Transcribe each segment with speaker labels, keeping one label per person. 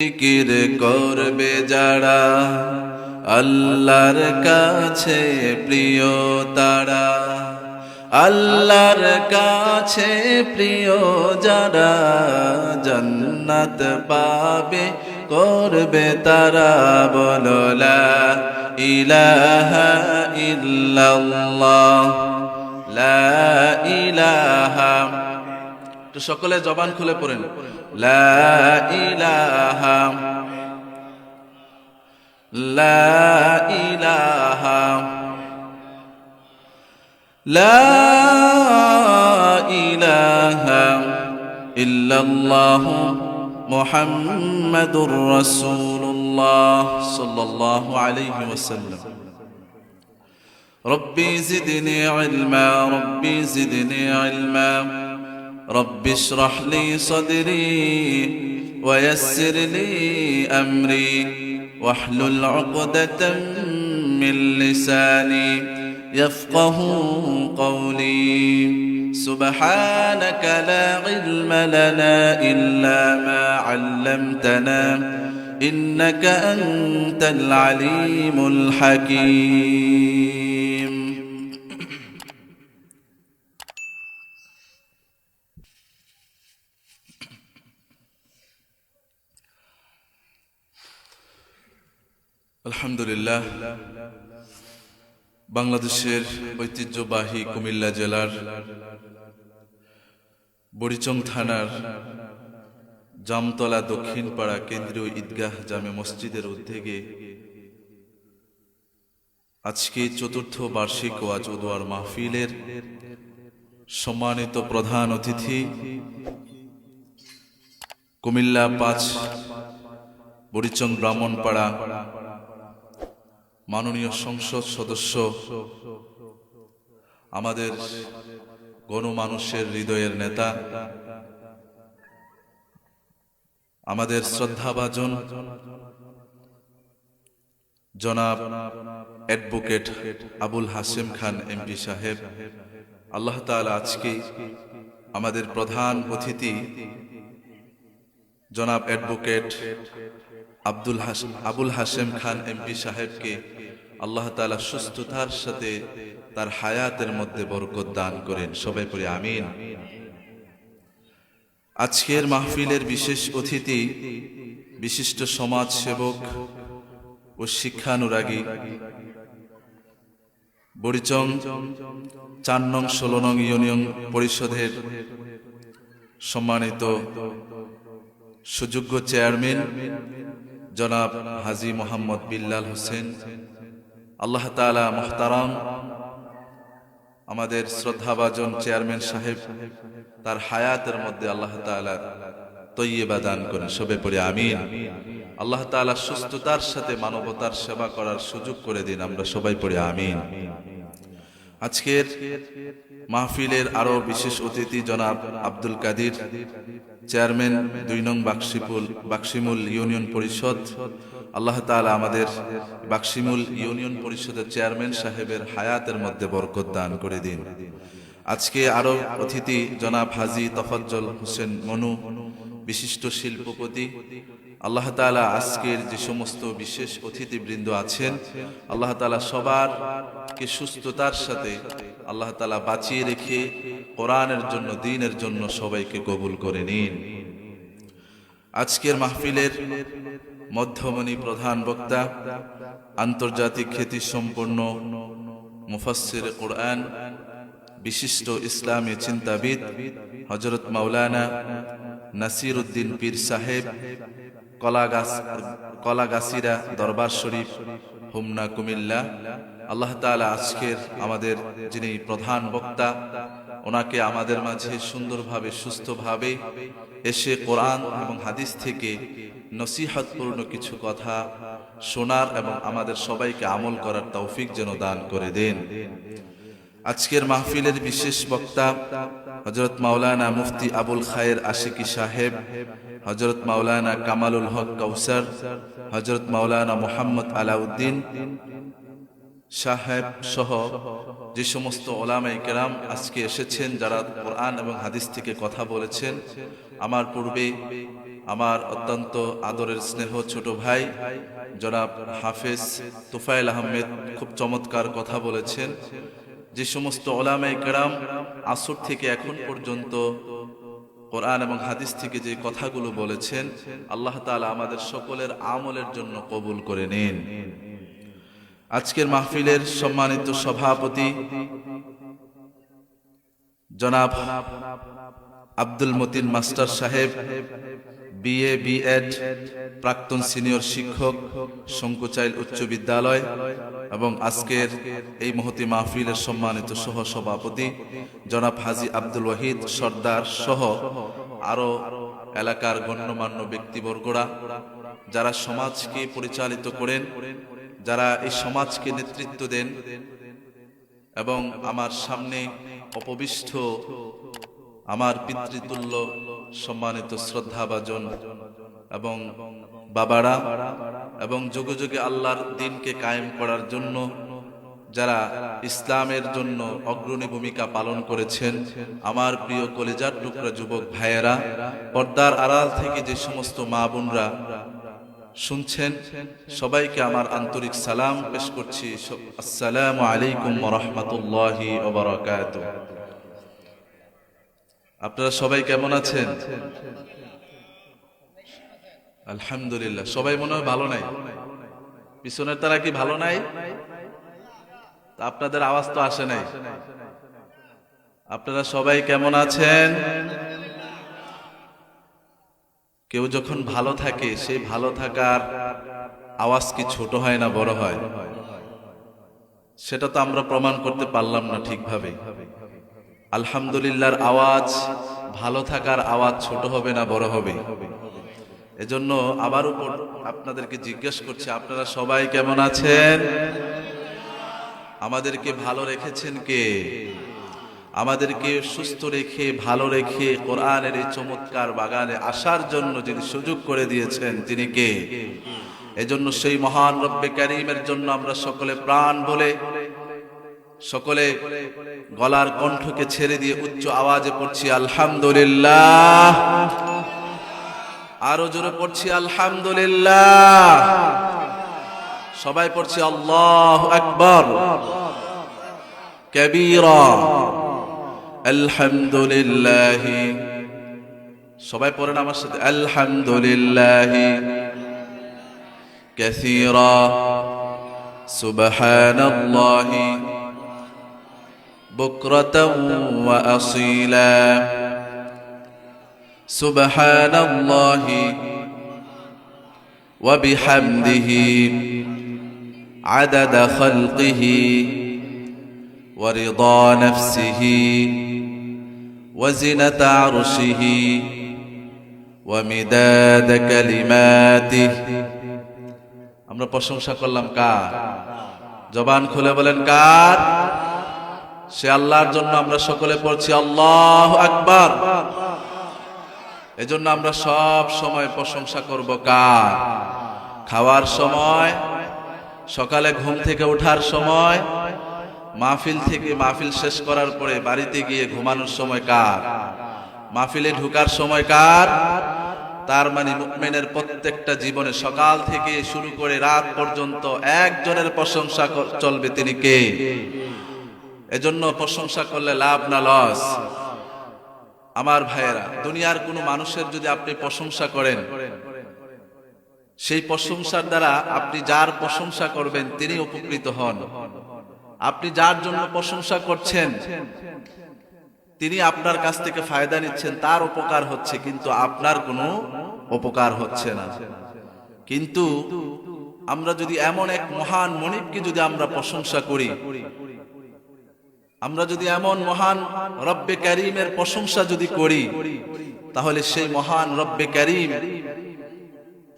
Speaker 1: জিকির করবে যারা আল্লাহর কাছে প্রিয় তারা, আল্লাহর কাছে প্রিয় যারা জান্নাত পাবে করবে তারা। বলো লা ইলাহা ইল্লাল্লাহ, লা ইলাহা। তো সকলে জবান খুলে পড়েন, লা ইলাহা, লা ইলাহা, লা ইলাহা ইল্লাল্লাহ মুহাম্মাদুর রাসূলুল্লাহ সাল্লাল্লাহু আলাইহি ওয়াসাল্লাম। রব্বি জিদনি ইলমা, রব্বি জিদনি ইলমা, রব্বি ইশরাহ লি সাদরি ওয়া ইয়াসসির লি আমরি ওয়াহলুল উকদাতাম মিন লিসানি ইয়াফকাহু কওলি। সুবহানাকা লা ইলমা লানা ইল্লা মা আল্লামতানা ইন্নাকা আনতাল আলিমুল হাকীম। আলহামদুলিল্লাহ, বাংলাদেশের ঐতিহ্যবাহী কুমিল্লা জেলার বড়িচং থানার জামতলা দক্ষিণপাড়া কেন্দ্রীয় ঈদগাহ জামে মসজিদের উদ্যোগে আজকে চতুর্থ বার্ষিক ওয়াজ ও দোয়ার মাহফিলের সম্মানিত প্রধান অতিথি কুমিল্লা ৫ বড়িচং ব্রাহ্মণপাড়া মাননীয় সংসদ সদস্য, আমাদের গণমানুষের হৃদয়ের নেতা, আমাদের শ্রদ্ধাভাজন জনাব অ্যাডভোকেট আবুল হাশেম খান এমপি সাহেব, আল্লাহ তাআলা আজকে আমাদের প্রধান অতিথি জনাব অ্যাডভোকেট আবুল হাশেম খান এমপি সাহেবকে আল্লাহ তাআলা সুস্থতার সাথে তার হায়াতের মধ্যে বরকত দান করেন। সবাই পড়ি আমিন। আজকের মাহফিলের বিশেষ অতিথি বিশিষ্ট সমাজ সেবক ও শিক্ষানুরাগী বড়িচং ৪ নং ১৬ নং ইউনিয়ন পরিষদের সম্মানিত সুযোগ্য চেয়ারম্যান জনাব হাজী মোহাম্মদ বিল্লাল হোসেন, আল্লাহ তাআলা মুহতারাম আমাদের শ্রদ্ধাভাজন চেয়ারম্যান সাহেব তার হায়াতের মধ্যে আল্লাহ তাআলা তয়্যিবা দান করেন। সবে পড়ে আমিন। আল্লাহ তাআলা সুস্থতার সাথে মানবতার সেবা করার সুযোগ করে দিন, আমরা সবাই পড়ে আমিন। আজকের মাহফিলের আরো বিশেষ অতিথি জনাব আব্দুল কাদির, চেয়ারম্যান ২ নং বাক্সিমুল ইউনিয়ন পরিষদ, আল্লাহ তাআলা আমাদের বাক্সিমুল ইউনিয়ন পরিষদের চেয়ারম্যান সাহেবের হায়াতের মধ্যে বরকত দান করে দিন। আজকে আরো অতিথি জনাব হাজী তফাজ্জল হোসেন মনু, বিশিষ্ট শিল্পপতি, আল্লাহ তাআলা আজকের যে সমস্ত বিশেষ অতিথিবৃন্দ আছেন আল্লাহ তাআলা সবারকে সুস্থতার সাথে আল্লাহ তাআলা বাঁচিয়ে রেখে কোরআনের জন্য, দ্বীনের জন্য সবাইকে কবুল করে নিন। আজকের মাহফিলের মধ্যমণি প্রধান বক্তা, আন্তর্জাতিক খ্যাতিসম্পন্ন মুফাসসিরে কোরআন, বিশিষ্ট ইসলামী চিন্তাবিদ হযরত মাওলানা নাসির উদ্দিন পীর সাহেব, কলাগাছিরা দরবার শরীফ, হোমনা, কুমিল্লা। আল্লাহ তাআলা আজকের আমাদের যিনি প্রধান বক্তা, ওনাকে আমাদের মাঝে সুন্দরভাবে সুস্থভাবে এসে কোরআন এবং হাদিস থেকে নসিহতপূর্ণ কিছু কথা শোনার এবং আমাদের সবাইকে আমল করার তৌফিক যেন দান করে দেন। আজকের মাহফিলের বিশেষ বক্তা হযরত মাওলানা মুফতি আবুল খায়ের আশিকি সাহেব, হযরত মাওলানা কামালুল হক কাউসার, হযরত মাওলানা মুহাম্মদ আলাউদ্দিন সাহেব সহ যে সমস্ত ওলামায়ে কেরাম আজকে এসেছেন, যারা কোরআন এবং হাদিস থেকে কথা বলেছেন। আমার পূর্বে আমার অত্যন্ত আদরের স্নেহ ছোট ভাই জনাব হাফেজ তুফাইল আহমেদ খুব চমৎকার কথা বলেছেন। যে সমস্ত উলামায়ে কেরাম আসর থেকে এখন পর্যন্ত কোরআন এবং হাদিস থেকে যে কথাগুলো বলেছেন, আল্লাহ তাআলা আমাদের সকলের আমলের জন্য কবুল করে নিন। আজকের মাহফিলের সম্মানিত সভাপতি জনাব আব্দুল মতিন মাস্টার সাহেব, বিএ বিএড, প্রাক্তন সিনিয়র শিক্ষক, শঙ্কুচাইল উচ্চ বিদ্যালয়, এবং আজকের এই মহতি মাহফিলের সম্মানিত সহ সভাপতি জনাব হাজী আব্দুল ওয়াহিদ সর্দার সহ আরো এলাকার গণ্যমান্য ব্যক্তিবর্গরা, যারা সমাজকে পরিচালিত করেন, যারা এই সমাজকে নেতৃত্ব দেন, এবং আমার সামনে অপবিষ্ট আমার পিতৃতুল্য সম্মানিত শ্রদ্ধাভাজন এবং বাবারা, এবং যুগে যুগে আল্লাহর দ্বীনকে কায়েম করার জন্য যারা ইসলামের জন্য অগ্রণী ভূমিকা পালন করেছেন, আমার প্রিয় কলিজার টুকরা যুবক ভাইয়েরা, পর্দার আড়াল থেকে যে সমস্ত মা বোনরা শুনছেন, সবাইকে আমার আন্তরিক সালাম পেশ করছি। আসসালামু আলাইকুম ওয়া রাহমাতুল্লাহি ওয়া বারাকাতুহু। আপনারা সবাই কেমন আছেন? আলহামদুলিল্লাহ। সবাই মনে হয় ভালো নাই, পিছনের তারা কি ভালো নাই? আপনাদের আওয়াজ তো আসে নাই। আপনারা সবাই কেমন আছেন? কেউ যখন ভালো থাকে, সেই ভালো থাকার আওয়াজ কি ছোট হয় না বড় হয়? সেটা তো আমরা প্রমাণ করতে পারলাম না ঠিকভাবে। আলহামদুলিল্লাহর আওয়াজ, ভালো থাকার আওয়াজ ছোট হবে না বড় হবে? এজন্য আবার উপর আপনাদেরকে জিজ্ঞেস করছি, আপনারা সবাই কেমন আছেন? আমাদেরকে ভালো রেখেছেন কে? আমাদেরকে সুস্থ রেখে, ভালো রেখে কোরআনের এই চমৎকার বাগানে আসার জন্য যিনি সুযোগ করে দিয়েছেন, তিনি কে? এজন্য সেই মহান রব্বে কারীমের জন্য আমরা সকলে প্রাণ বলে, সকলে গলার কণ্ঠকে ছেড়ে দিয়ে উচ্চ আওয়াজে পড়ছি আলহামদুলিল্লাহ। আরো জোরে পড়ছি আলহামদুলিল্লাহ। সবাই পড়ছি আল্লাহু আকবার কাবীরা আলহামদুলিল্লাহ। সবাই পড়েন আমার সাথে আলহামদুলিল্লাহ কাসীরা সুবহানাল্লাহি বুকরাতাও ওয়া আসীলা সুবহানাল্লাহি ওয়া বিহামদিহি আদাদা খালকিহি ওয়া রিদা নাফসিহি ওয়া জিনাতা আরশিহি ওয়া মিদাদ কালিমাতিহি। আমরা প্রশংসা করলাম কার? জবান খুলে বলেন কার? সে আল্লাহর জন্য আমরা সকলে পড়ছি আল্লাহু আকবার। এজন্য আমরা সব সময় প্রশংসা করব কার? খাওয়ার সময়, সকালে ঘুম থেকে ওঠার সময়, মাহফিল থেকে মাহফিল শেষ করার পরে বাড়িতে গিয়ে ঘুমানোর সময় কার? মাহফিলে ঢোকার সময় কার? তার মানে মুমিনের প্রত্যেকটা জীবনে সকাল থেকে শুরু করে রাত পর্যন্ত একজনের প্রশংসা চলবে, তিনি কে? এজন্য প্রশংসা করলে লাভ না লস? আমার ভাইয়েরা, দুনিয়ার কোনো মানুষের যদি আপনি প্রশংসা করেন, সেই প্রশংসার দ্বারা আপনি যার প্রশংসা করবেন তিনি উপকৃত হন। আপনি যার জন্য প্রশংসা করছেন তিনি আপনার কাছ থেকে ফায়দা নিচ্ছেন, তার উপকার হচ্ছে, কিন্তু আপনার কোনো উপকার হচ্ছে না। কিন্তু আমরা যদি এমন এক মহান মনিবকে যদি আমরা প্রশংসা করি, আমরা যদি এমন মহান রব্বে কারীমের প্রশংসা যদি করি, তাহলে সেই মহান রব্বে কারীম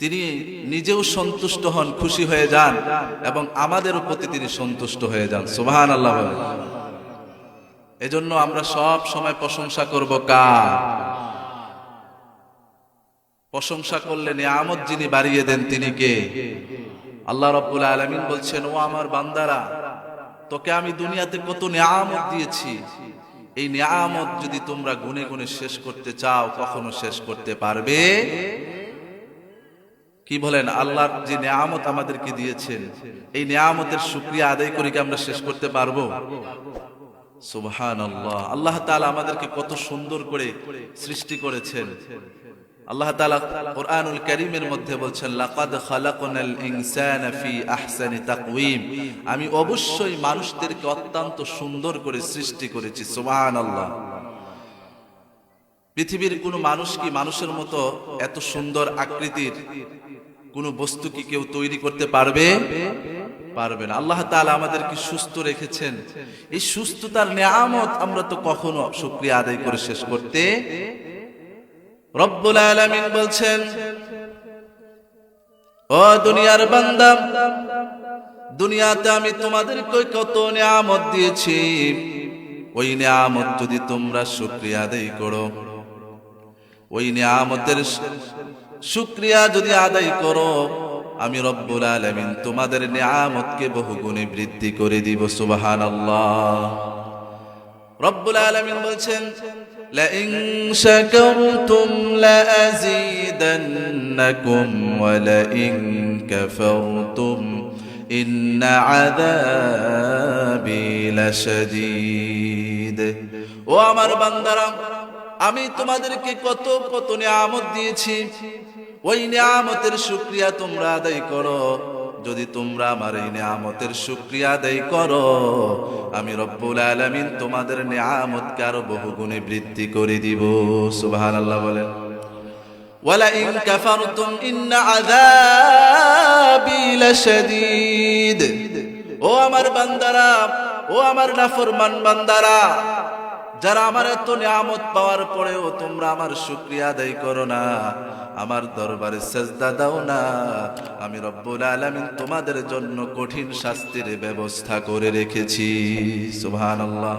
Speaker 1: তিনি নিজেও সন্তুষ্ট হন, খুশি হয়ে যান, এবং আমাদের প্রতি তিনি সন্তুষ্ট হয়ে যান। সুবহানাল্লাহ। এজন্য আমরা সব সময় প্রশংসা করব কার? প্রশংসা করলে নিয়ামত যিনি বাড়িয়ে দেন তিনি কে? আল্লাহ রাব্বুল আলামিন বলছেন, ও আমার বান্দারা, তোকে আমি দুনিয়াতে কত নিয়ামত দিয়েছি, এই নিয়ামত যদি তোমরা গুনে গুনে শেষ করতে চাও কখনো শেষ করতে পারবে কি বলেন? আল্লাহর যে নিয়ামত আমাদেরকে দিয়েছেন, এই নিয়ামতের শুকরিয়া আদায় করে কি আমরা শেষ করতে পারবো? সুবহানাল্লাহ। আল্লাহ তাআলা আমাদেরকে কত সুন্দর করে সৃষ্টি করেছেন। আল্লাহ তাআলা কোরআনুল কারীমের মধ্যে বলছেন, লাকাদ খালাকনাল ইনসানা ফি আহসানি তাকওয়িম, আমি অবশ্যই মানুষদেরকে অত্যন্ত সুন্দর করে সৃষ্টি করেছি। সুবহানাল্লাহ। পৃথিবীর কোন মানুষ কি মানুষের মতো এত সুন্দর আকৃতির কোন বস্তু কি কেউ তৈরি করতে পারবে? পারবে না। আল্লাহ তাআলা আমাদেরকে সুস্থ রেখেছেন। এই সুস্থতার নিয়ামত আমরা তো কখনো শুকরিয়া আদায় করে শেষ করতে। রব্বুল আলামিন বলছেন, ও দুনিয়ার বান্দা, দুনিয়াতে আমি তোমাদেরকে কত নিয়ামত দিয়েছি, ওই নিয়ামত যদি তোমরা শুকরিয়া আদায় করো, ওই নিয়ামতের শুকরিয়া যদি আদায় করো, আমি রব্বুল আলামিন তোমাদের নিয়ামতকে বহুগুণে বৃদ্ধি করে দিব। সুবহানাল্লাহ। রব্বুল আলামিন বলছেন, লাইন শাকারতুম লাযীদান্নাকুম ওয়া লাইন কাফারতুম ইন্না আযাবি লাশাদীদ। ও আমার বান্দারা, আমি তোমাদেরকে কত কত নিয়ামত দিয়েছি, ওই নিয়ামতের শুকরিয়া তোমরা আদায় করো। যদি তোমরা আমার এই নিয়ামতের শুকরিয়া আদায় করো, আমি রব্বুল আলামিন তোমাদের নিয়ামতকে আরো বহুগুণে বৃদ্ধি করে দিব। সুবহানাল্লাহ বলেন। ওয়ালা ইন কাফারতুম ইন্না আযাবি লাশাদীদ। ও আমার বান্দারা, ও আমার নাফরমান বান্দারা, যারা আমার এত নিয়ামত পাওয়ার পরেও তোমরা আমার শুকরিয়া আদায় করো না, আমার দরবারে সেজদা দাও না, আমি রব্বুল আলামিন তোমাদের জন্য কঠিন শাস্তির ব্যবস্থা করে রেখেছি। সুবহানাল্লাহ।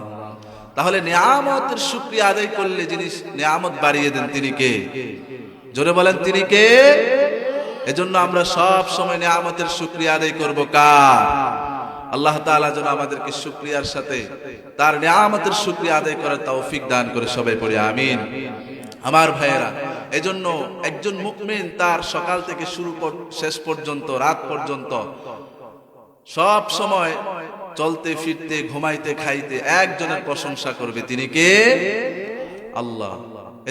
Speaker 1: তাহলে নিয়ামতের শুকরিয়া আদায় করলে যিনি নিয়ামত বাড়িয়ে দেন তিনি কে? জোরে বলেন, তিনি কে? এজন্য আমরা সব সময় নিয়ামতের শুকরিয়া আদায় করব কার? আল্লাহ তাআলা যেন আমাদেরকে শুকরিয়ার সাথে তার নিয়ামতের শুকরিয়া আদায় করার তৌফিক দান করে। সবাই পড়ি আমিন। আমার ভাইয়েরা, এজন্য একজন মুমিন তার সকাল থেকে শুরু করে শেষ পর্যন্ত, রাত পর্যন্ত সব সময় চলতে ফিরতে ঘুমাইতে খাইতে একজনের প্রশংসা করবে, তিনি কে? আল্লাহ।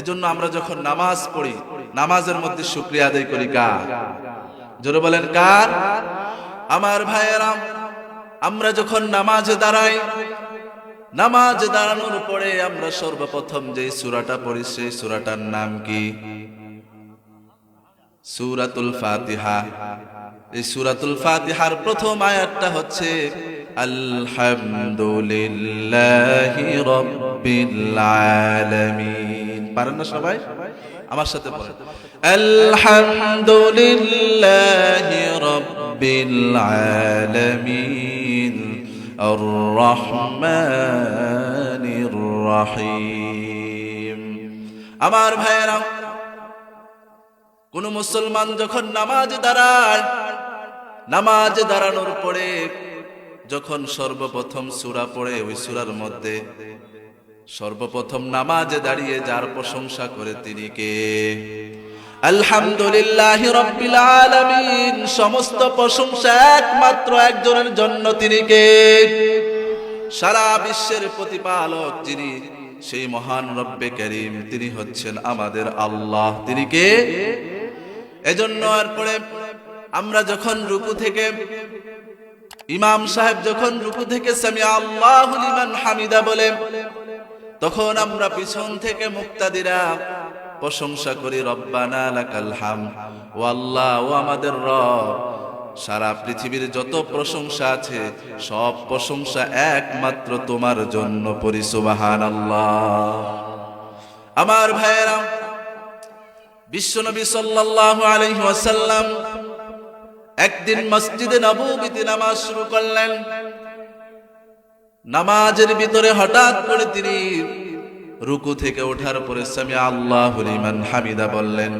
Speaker 1: এজন্য আমরা যখন নামাজ পড়ি, নামাজের মধ্যে শুকরিয়া আদায় করি কার? জোরে বলেন, কার? আমার ভাইয়েরা, আমরা যখন নামাজে দাঁড়াই, নামাজে দাঁড়ানোর পরে আমরা সর্বপ্রথম যে সূরাটা পড়ি সেই সূরাটার নাম কি? সূরাতুল ফাতিহা। এই সূরাতুল ফাতিহার প্রথম আয়াতটা হচ্ছে আলহামদুলিল্লাহি রাব্বিল আলামিন। পারেন না সবাই? আমার সাথে পড়েন, আলহামদুলিল্লাহি রাব্বিল আলামিন আর রহমানির রহিম। আমার ভাইয়েরা, কোন মুসলমান যখন নামাজে দাঁড়ায়, নামাজে দাঁড়ানোর পরে যখন সর্বপ্রথম সূরা পড়ে, ওই সূরার মধ্যে সর্বপ্রথম নামাজে দাঁড়িয়ে যার প্রশংসা করে তিনি কে? আলহামদুলিল্লাহি রাব্বিল আলামিন। সমস্ত প্রশংসা একমাত্র একজনের জন্য, তিনি কে? সারা বিশ্বের প্রতিপালক যিনি, সেই মহান রব্বে কারীম, তিনি হচ্ছেন আমাদের আল্লাহ। তিনি কে? এজন্য এরপরে আমরা যখন রুকু থেকে, ইমাম সাহেব যখন রুকু থেকে সামিয়া আল্লাহু লিমান হামিদা বলে, তখন আমরা পিছন থেকে মুক্তাদিরা প্রশংসা করি, রব্বানা লাকাল হামদ। ও আল্লাহ, ও আমাদের রব, সারা পৃথিবীর যত প্রশংসা আছে সব প্রশংসা একমাত্র তোমার জন্য পড়ি। সুবহানাল্লাহ। আমার ভাইয়েরা, বিশ্বনবী সাল্লাল্লাহু আলাইহি ওয়াসাল্লাম একদিন মসজিদে নববীতে নামাজ শুরু করলেন। নামাজের ভিতরে হঠাৎ করে তিনি রুকু থেকে ওঠার পরে সামিয়া আল্লাহু লিমান হামিদা বললেন।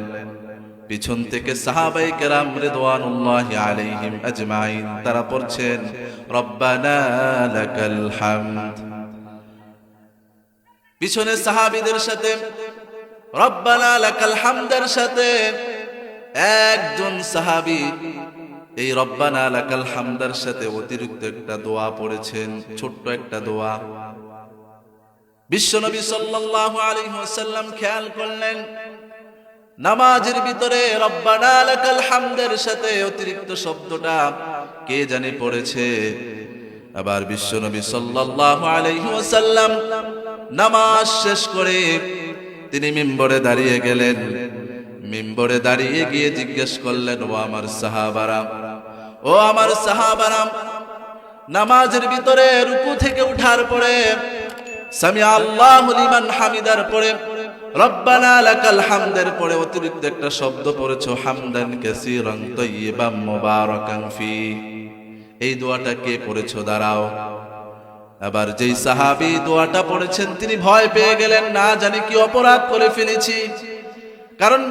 Speaker 1: পিছন থেকে সাহাবায়ে কেরাম রিদওয়ানুল্লাহি আলাইহিম আজমাইন তারা পড়ছেন রব্বানা লাকাল হামদ। পিছনে সাহাবীদের সাথে রব্বানা লাকাল হামদের সাথে একজন সাহাবী এই রব্বানা লাকাল হামদার সাথে অতিরিক্ত একটা দোয়া পড়েছেন, ছোট্ট একটা দোয়া। বিশ্বনবী সাল্লাল্লাহু আলাইহি ওয়াসাল্লাম খেয়াল করলেন নামাজের ভিতরে রব্বানা লাকাল হামদের সাথে অতিরিক্ত শব্দটা কে জানি পড়েছে। আবার বিশ্বনবী সাল্লাল্লাহু আলাইহি ওয়াসাল্লাম নামাজ শেষ করে তিনি মিম্বরে দাঁড়িয়ে গেলেন। মিম্বরে দাঁড়িয়ে গিয়ে জিজ্ঞেস করলেন, ও আমার সাহাবারা, ও আমার সাহাবারা, নামাজের ভিতরে রুকু থেকে উঠার পরে সামি আল্লাহু লিমান হামিদার পরে রব্বানা লাকাল হামদের পরে অতিরিক্ত একটা শব্দ পড়েছো, হামদান কাসীরান তাইয়িবান মুবারাকান ফি। এই দোয়াটা কে পড়েছো? দাঁড়াও। আবার যেই সাহাবী দোয়াটা পড়েছেন তিনি ভয় পেয়ে গেলেন, না জানি কি অপরাধ করে ফেলেছি, কারণ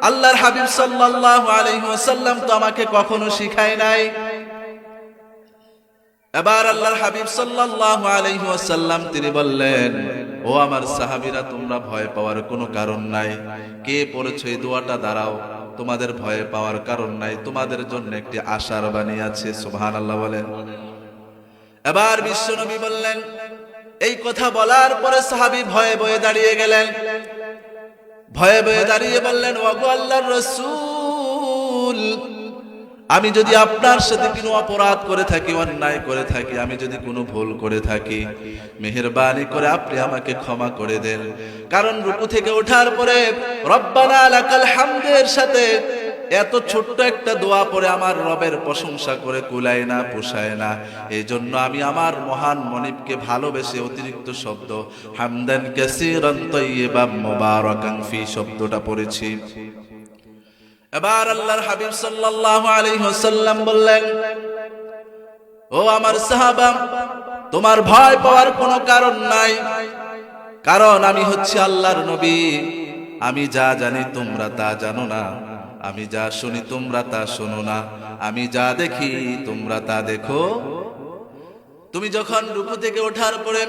Speaker 1: আল্লাহর হাবিব সাল্লাল্লাহু আলাইহি ওয়াসাল্লাম তো আমাকে কখনো শিখায় নাই। এবার আল্লাহর হাবিব সাল্লাল্লাহু আলাইহি ওয়াসাল্লাম তিনি বললেন, ও আমার সাহাবীরা, তোমরা ভয় পাওয়ার কোনো কারণ নাই। কে পড়েছো এই দোয়াটা? দাঁড়াও, তোমাদের ভয় পাওয়ার কারণ নাই, তোমাদের জন্য একটি আশার বাণী আছে। সুবহানাল্লাহ বলেন। এবার বিশ্বনবী বললেন, এই কথা বলার পরে সাহাবী ভয়ে ভয়ে দাঁড়িয়ে গেলেন। ভয়ে ভয়ে দাঁড়িয়ে বললেন, ওগো আল্লাহর রাসূল, আমি যদি আপনার সাথে কোনো অপরাধ করে থাকি, অন্যায় করে থাকি, আমি যদি কোনো ভুল করে থাকি, মেহেরবানি করে আপনি আমাকে ক্ষমা করে দেন। কারণ রুকু থেকে ওঠার পরে রব্বানা লাকাল হামদের সাথে এত ছোট্ট একটা দোয়া পড়ে আমার রবের প্রশংসা করে কুলায় না, পোষায় না। এই জন্য আমি আমার মহান মনিবকে ভালোবেসে অতিরিক্ত শব্দ হামদান কাসীরান তাইয়িবান মুবারাকান ফি শব্দটা পড়েছি। এবার আল্লাহর হাবিব সাল্লাল্লাহু আলাইহি ওয়াসাল্লাম বললেন, ও আমার সাহাবা, তোমার ভয় পাওয়ার কোনো কারণ নাই, কারণ আমি হচ্ছে আল্লাহর নবী। আমি যা জানি তোমরা তা জানো না, আমি যা শুনি তোমরা তা শোনো না, আমি যা দেখি তোমরা তা দেখো। তুমি যখন রুকু থেকে ওঠার পরে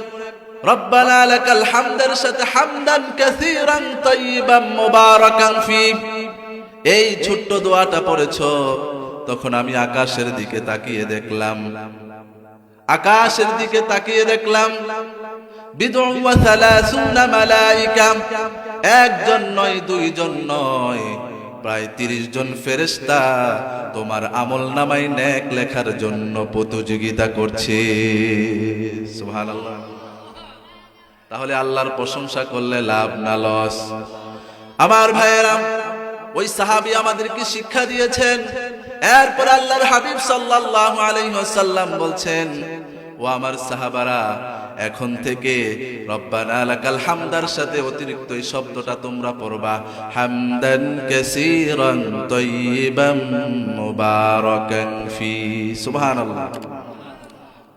Speaker 1: রব্বানা লাকাল হামদের সাথে হামদান কাসীরান তাইয়িবান মুবারাকান ফি এই ছোট্ট দোয়াটা পড়েছো, তখন আমি আকাশের দিকে তাকিয়ে দেখলাম, আকাশের দিকে তাকিয়ে দেখলাম বিদউ ওয়া সালাসুনা মালায়েকা, একজন নয়, দুইজন নয়, প্রায় 30 জন ফেরেশতা তোমার আমলনামায় নেক লেখার জন্য প্রতিযোগিতা করছে। সুবহানাল্লাহ। তাহলে আল্লাহর প্রশংসা করলে লাভ না লস? আমার ভাইয়েরা, ওই সাহাবী আমাদেরকে শিক্ষা দিয়েছেন। এরপর আল্লাহর হাবিব সাল্লাল্লাহু আলাইহি ওয়াসাল্লাম বলছেন, ও আমার সাহাবারা, এখন থেকে রব্বানা লাকাল হামদার সাথে অতিরিক্ত এই শব্দটা তোমরা পড়বা, হামদান কাসীরান তাইয়িবান মুবারাকান ফি। সুবহানাল্লাহ।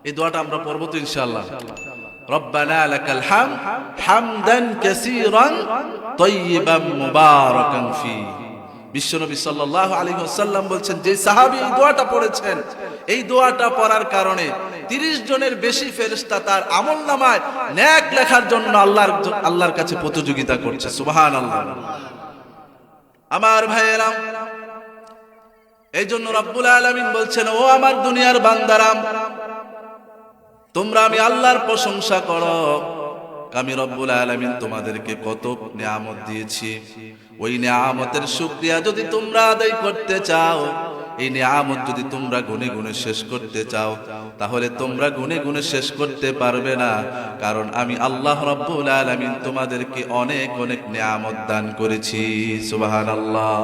Speaker 1: এই দোয়াটা আমরা পড়ব তো ইনশাআল্লাহ। রব্বানা লাকাল হামদ হামদান কাসীরান তাইয়িবান মুবারাকান ফি। বিশ্বনবী সাল্লাল্লাহু আলাইহি ওয়াসাল্লাম বলছেন, যে সাহাবী এই দোয়াটা পড়েছেন, এই দোয়াটা পড়ার কারণে 30 জনের বেশি ফেরেশতা তার আমলনামায় নেক লেখার জন্য আল্লাহর কাছে প্রতিযোগিতা করছে। সুবহানাল্লাহ। আমার ভাইয়েরা, এই জন্য রব্বুল আলামিন বলছেন, ও আমার দুনিয়ার বান্দারা, তোমরা আমি আল্লাহর প্রশংসা করো। আমি রব্বুল আলামিন তোমাদেরকে কত নিয়ামত দিয়েছি, ওই নিয়ামতের শুকরিয়া যদি তোমরা আদায় করতে চাও, এই নিয়ামত যদি তোমরা গুনে গুনে শেষ করতে চাও, তাহলে তোমরা গুনে গুনে শেষ করতে পারবে না, কারণ আমি আল্লাহ রব্বুল আলামিন তোমাদেরকে অনেক অনেক নিয়ামত দান করেছি। সুবহানাল্লাহ।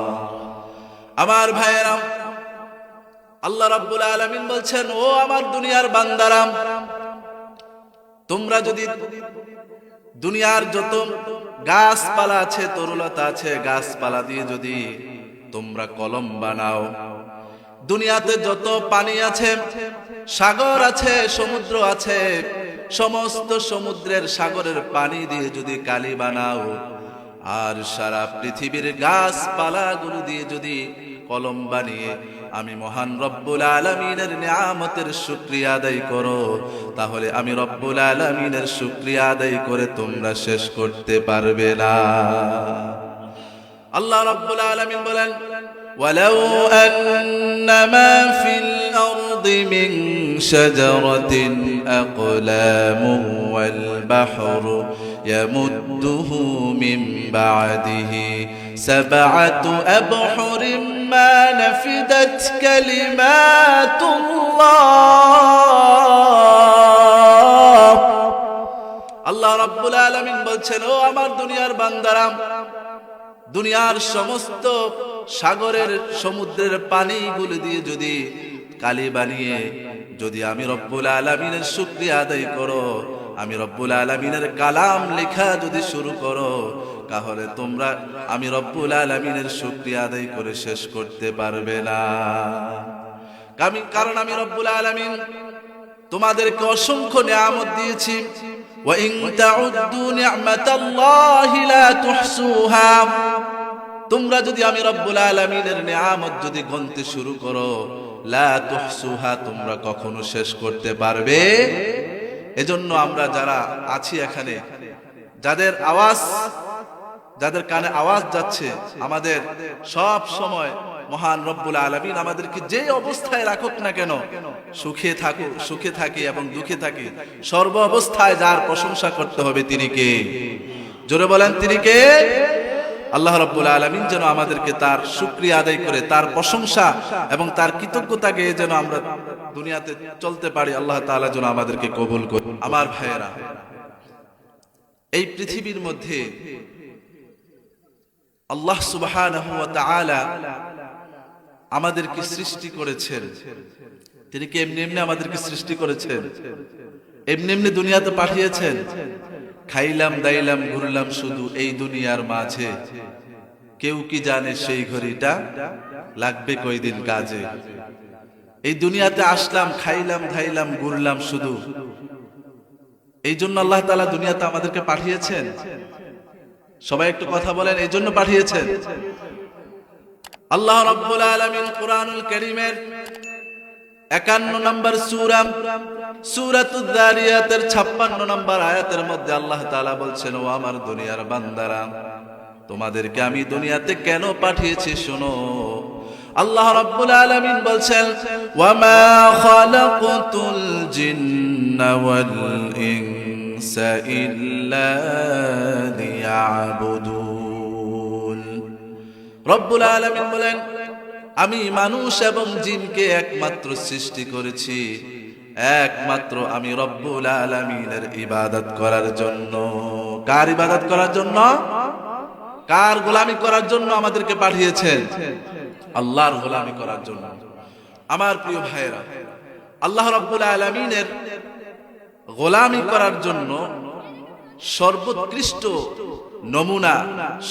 Speaker 1: আমার ভাইয়েরা, আল্লাহ রব্বুল আলামিন বলছেন, ও আমার দুনিয়ার বান্দারা, তোমরা যদি দুনিয়ার যত গাছপালা আছে, তরুলতা আছে, গাছপালা দিয়ে যদি তোমরা কলম বানাও, দুনিয়াতে যত পানি আছে, সাগর আছে, সমুদ্র আছে, সমস্ত সমুদ্রের সাগরের পানি দিয়ে যদি কালি বানাও, আর সারা পৃথিবীর গাছপালাগুলো দিয়ে যদি কলম বানিয়ে আমি মহান রব্বুল আলামিনের নিয়ামতের শুকরিয়া আদায় করো, তাহলে আমি রব্বুল আলামিনের শুকরিয়া আদায় করে তোমরা শেষ করতে পারবে না। আল্লাহ রব্বুল আলামিন বলেন, ওয়ালাউ আন্নামা ফিল আরদি মিন শাজারাতিন আকলামু ওয়াল বাহরু ইয়ামুদ্দুহু মিন বা'দিহি সাবআতু আবহুরিন মা নাফিদাত কালিমাতুল্লাহ। আল্লাহ রাব্বুল আলামিন বলছেন, ও আমার দুনিয়ার বান্দারা, দুনিয়ার সমস্ত সাগরের সমুদ্রের পানিগুলো দিয়ে যদি কালি বানিয়ে যদি আমি রব্বুল আলামিনের শুকরিয়া আদায় করো, আমি রব্বুল আলামিনের কালাম লেখা যদি শুরু করো, তাহলে তোমরা আমি রব্বুল আলামিনের শুকরিয়া আদায় করে শেষ করতে পারবে না। কারণ আমি রব্বুল আলামিন তোমাদেরকে অসংখ্য নিয়ামত দিয়েছি। ওয়া ইন তাউদ্দু নি'মাতাল্লাহি লা তুহসুহা, তোমরা যদি আমি রব্বুল আলামিনের নিয়ামত যদি গুনতে শুরু করো, লা তুহসুহা, তোমরা কখনো শেষ করতে পারবে। এজন্য আমরা যারা আছি এখানে, যাদের কানে আওয়াজ যাচ্ছে, আমাদের সব সময় মহান রব্বুল আলামিন আমাদেরকে যে অবস্থায় রাখুক না কেন, সুখে থাকি এবং দুঃখে থাকি, সর্ব অবস্থায় যার প্রশংসা করতে হবে তিনি কে? জোরে বলেন, তিনি কে? আল্লাহ রাব্বুল আলামিন যেন আমাদেরকে তার শুকরিয়া আদায় করে, তার প্রশংসা এবং তার কৃতজ্ঞতাকে যেন আমরা দুনিয়াতে চলতে পারি, আল্লাহ তাআলা যেন আমাদেরকে কবুল করুন। আমার ভাইয়েরা, এই পৃথিবীর মধ্যে আল্লাহ সুবহানাহু ওয়া তাআলা আমাদেরকে সৃষ্টি করেছেন। তিনি কি এমনি এমনি আমাদেরকে সৃষ্টি করেছেন? এমনি এমনি দুনিয়াতে পাঠিয়েছেন? খাইলাম দাইলাম ঘুরলাম শুধু এই দুনিয়ার মাঝে, কেউ কি জানে সেই ঘড়িটা লাগবে কয়দিন কাজে? এই দুনিয়াতে আসলাম, খাইলাম ধাইলাম ঘুরলাম শুধু, এই জন্য আল্লাহ তাআলা দুনিয়াতে আমাদেরকে পাঠিয়েছেন। সবাই একটু কথা বলেন, এই জন্য পাঠিয়েছেন। আল্লাহ রাব্বুল আলামিন কুরআনুল কারীমের 51 নম্বর সূরা সূরাতুয যারিয়াতের 56 নম্বর আয়াতের মধ্যে আল্লাহ তাআলা বলছেন, ও আমার দুনিয়ার বান্দারা, তোমাদেরকে আমি দুনিয়াতে কেন পাঠিয়েছি শোনো। আল্লাহ রাব্বুল আলামিন বলছেন, ওয়া মা খালাকতুল জিন্না ওয়াল ইনসা ইল্লা লিয়াবুদুন। রব্বুল আলামিন বলেন, আমি মানুষ এবং জিনকে একমাত্র সৃষ্টি করেছি, একমাত্র আমি রব্বুল আলামিনের ইবাদত করার জন্য। কার ইবাদত করার জন্য? কার গোলামি করার জন্য আমাদেরকে পাঠিয়েছেন? আল্লাহর গোলামি করার জন্য। আমার প্রিয় ভাইয়েরা, আল্লাহ রব্বুল আলামিনের গোলামি করার জন্য সর্বোৎকৃষ্ট নমুনা,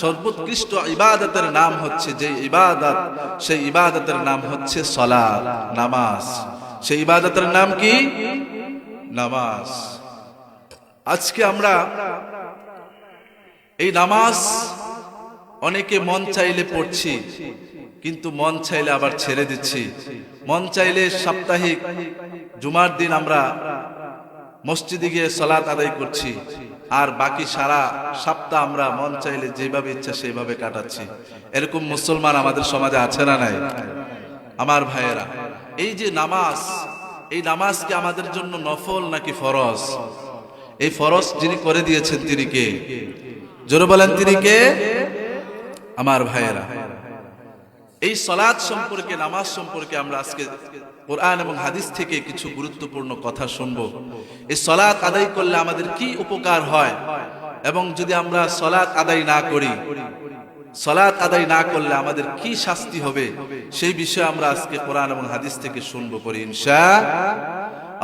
Speaker 1: সর্বোৎকৃষ্ট ইবাদতের নাম হচ্ছে যে ইবাদত, সেই ইবাদতের নাম হচ্ছে সালাত, নামাজ। সেই ইবাদতের নাম কি? নামাজ। আজকে আমরা এই নামাজ অনেকে মন চাইলে পড়ছি, কিন্তু মন চাইলে আবার ছেড়ে দিচ্ছি। মন চাইলে সাপ্তাহিক জুমার দিন আমরা মসজিদে গিয়ে সালাত আদায় করছি, আর বাকি সারা সপ্তাহ আমরা মন চাইলে যেভাবে ইচ্ছা সেইভাবে কাটাচ্ছি। এরকম মুসলমান আমাদের সমাজে আছে না নাই? আমার ভাইয়েরা, এই যে নামাজ, এই নামাজ কি আমাদের জন্য নফল নাকি ফরজ? এই ফরজ যিনি করে দিয়েছেন তিনি কে? জোরে বলেন, তিনি কে? আমার ভাইয়েরা, এই সালাত সম্পর্কে, নামাজ সম্পর্কে আমরা আজকে কোরআন এবং হাদিস থেকে কিছু গুরুত্বপূর্ণ কথা শুনবো। এই সালাত আদায় করলে আমাদের কি উপকার হয়, এবং যদি আমরা সালাত আদায় না করি, সালাত আদায় না করলে আমাদের কি শাস্তি হবে, সেই বিষয়ে আমরা আজকে কোরআন এবং হাদিস থেকে শুনবো করি ইনশাআল্লাহ।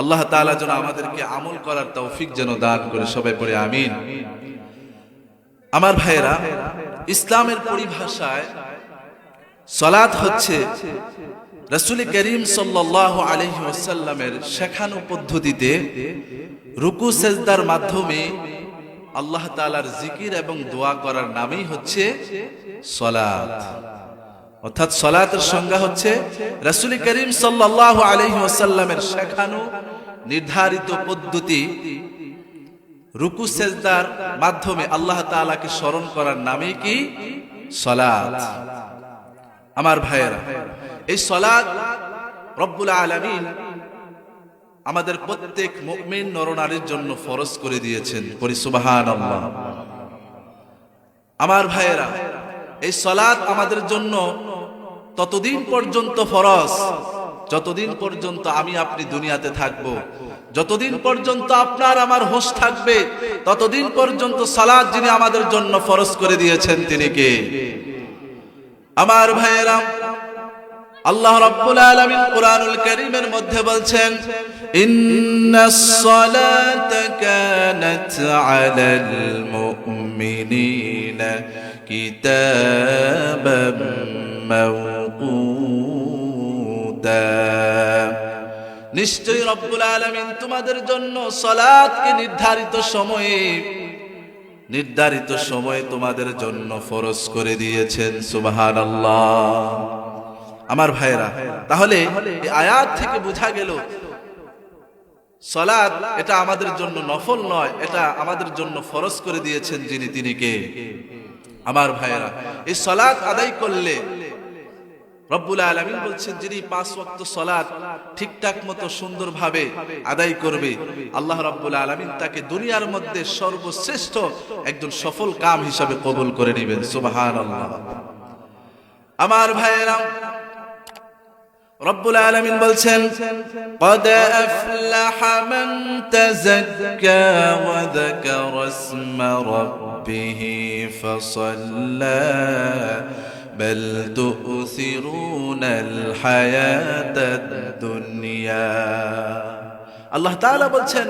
Speaker 1: আল্লাহ তাআলা যেন আমাদেরকে আমল করার তৌফিক যেন দান করে, সবাই পড়ে আমিন। আমার ভাইয়েরা, ইসলামের পরিভাষায় সালাত হচ্ছে রাসূল করিম সাল্লাল্লাহু আলাইহি ওয়াসাল্লামের শেখানো পদ্ধতিতে রুকু সেজদার মাধ্যমে আল্লাহ তাআলার জিকির এবং দোয়া করার নামই হচ্ছে সালাত। অর্থাৎ সালাতের সংজ্ঞা হচ্ছে রাসূল করিম সাল্লাল্লাহু আলাইহি ওয়াসাল্লামের শেখানো নির্ধারিত পদ্ধতি রুকু সেজদার মাধ্যমে আল্লাহ তাআলাকে স্মরণ করার নামই কি? সালাত। আমার ভাইয়েরা, এই সালাত রব্বুল আলামিন আমাদের প্রত্যেক মুমিন নরনারীর জন্য ফরজ করে দিয়েছেন। পড়ি সুবহানাল্লাহ। আমার ভাইয়েরা, এই সালাত আমাদের জন্য ততদিন পর্যন্ত ফরজ যতদিন পর্যন্ত আমি আপনি দুনিয়াতে থাকব, যতদিন পর্যন্ত আপনার আমার হুঁশ থাকবে, ততদিন পর্যন্ত সালাত যিনি আমাদের জন্য ফরজ করে দিয়েছেন তিনি কে? আমার ভাইয়েরা, আল্লাহ রাব্বুল আলামিন কুরআনুল কারীমের মধ্যে বলছেন, ইন্নাস সালাতা কানাত আলাল মুমিনিনা কিতাবাম মাওকুতা। নিশ্চয়ই রব্বুল আলামিন তোমাদের জন্য সালাতকে নির্ধারিত সময়ে তোমাদের জন্য ফরজ করে দিয়েছেন। সুবহানাল্লাহ। আমার ভাইরা, তাহলে এই আয়াত থেকে বোঝা গেল সালাত এটা আমাদের জন্য নফল নয়, এটা আমাদের জন্য ফরজ করে দিয়েছেন যিনি, তিনি কে? আমার ভাইরা, এই সালাত আদায় করলে রব্বুল আলামিন বলছেন, যিনি 5 ওয়াক্ত সালাত ঠিকঠাক মতো সুন্দরভাবে আদায় করবে, আল্লাহ রাব্বুল আলামিন তাকে দুনিয়ার মধ্যে সর্বশ্রেষ্ঠ একজন সফল কাম হিসাবে কবুল করে নেবেন। সুবহানাল্লাহ। আমার ভাইরা, রব্বুল আলামিন বলছেন, قد أفلح من تزكى وذكر اسم ربه فصلى بل تؤثرون الحياة الدنيا। আল্লাহ তাআলা বলছেন,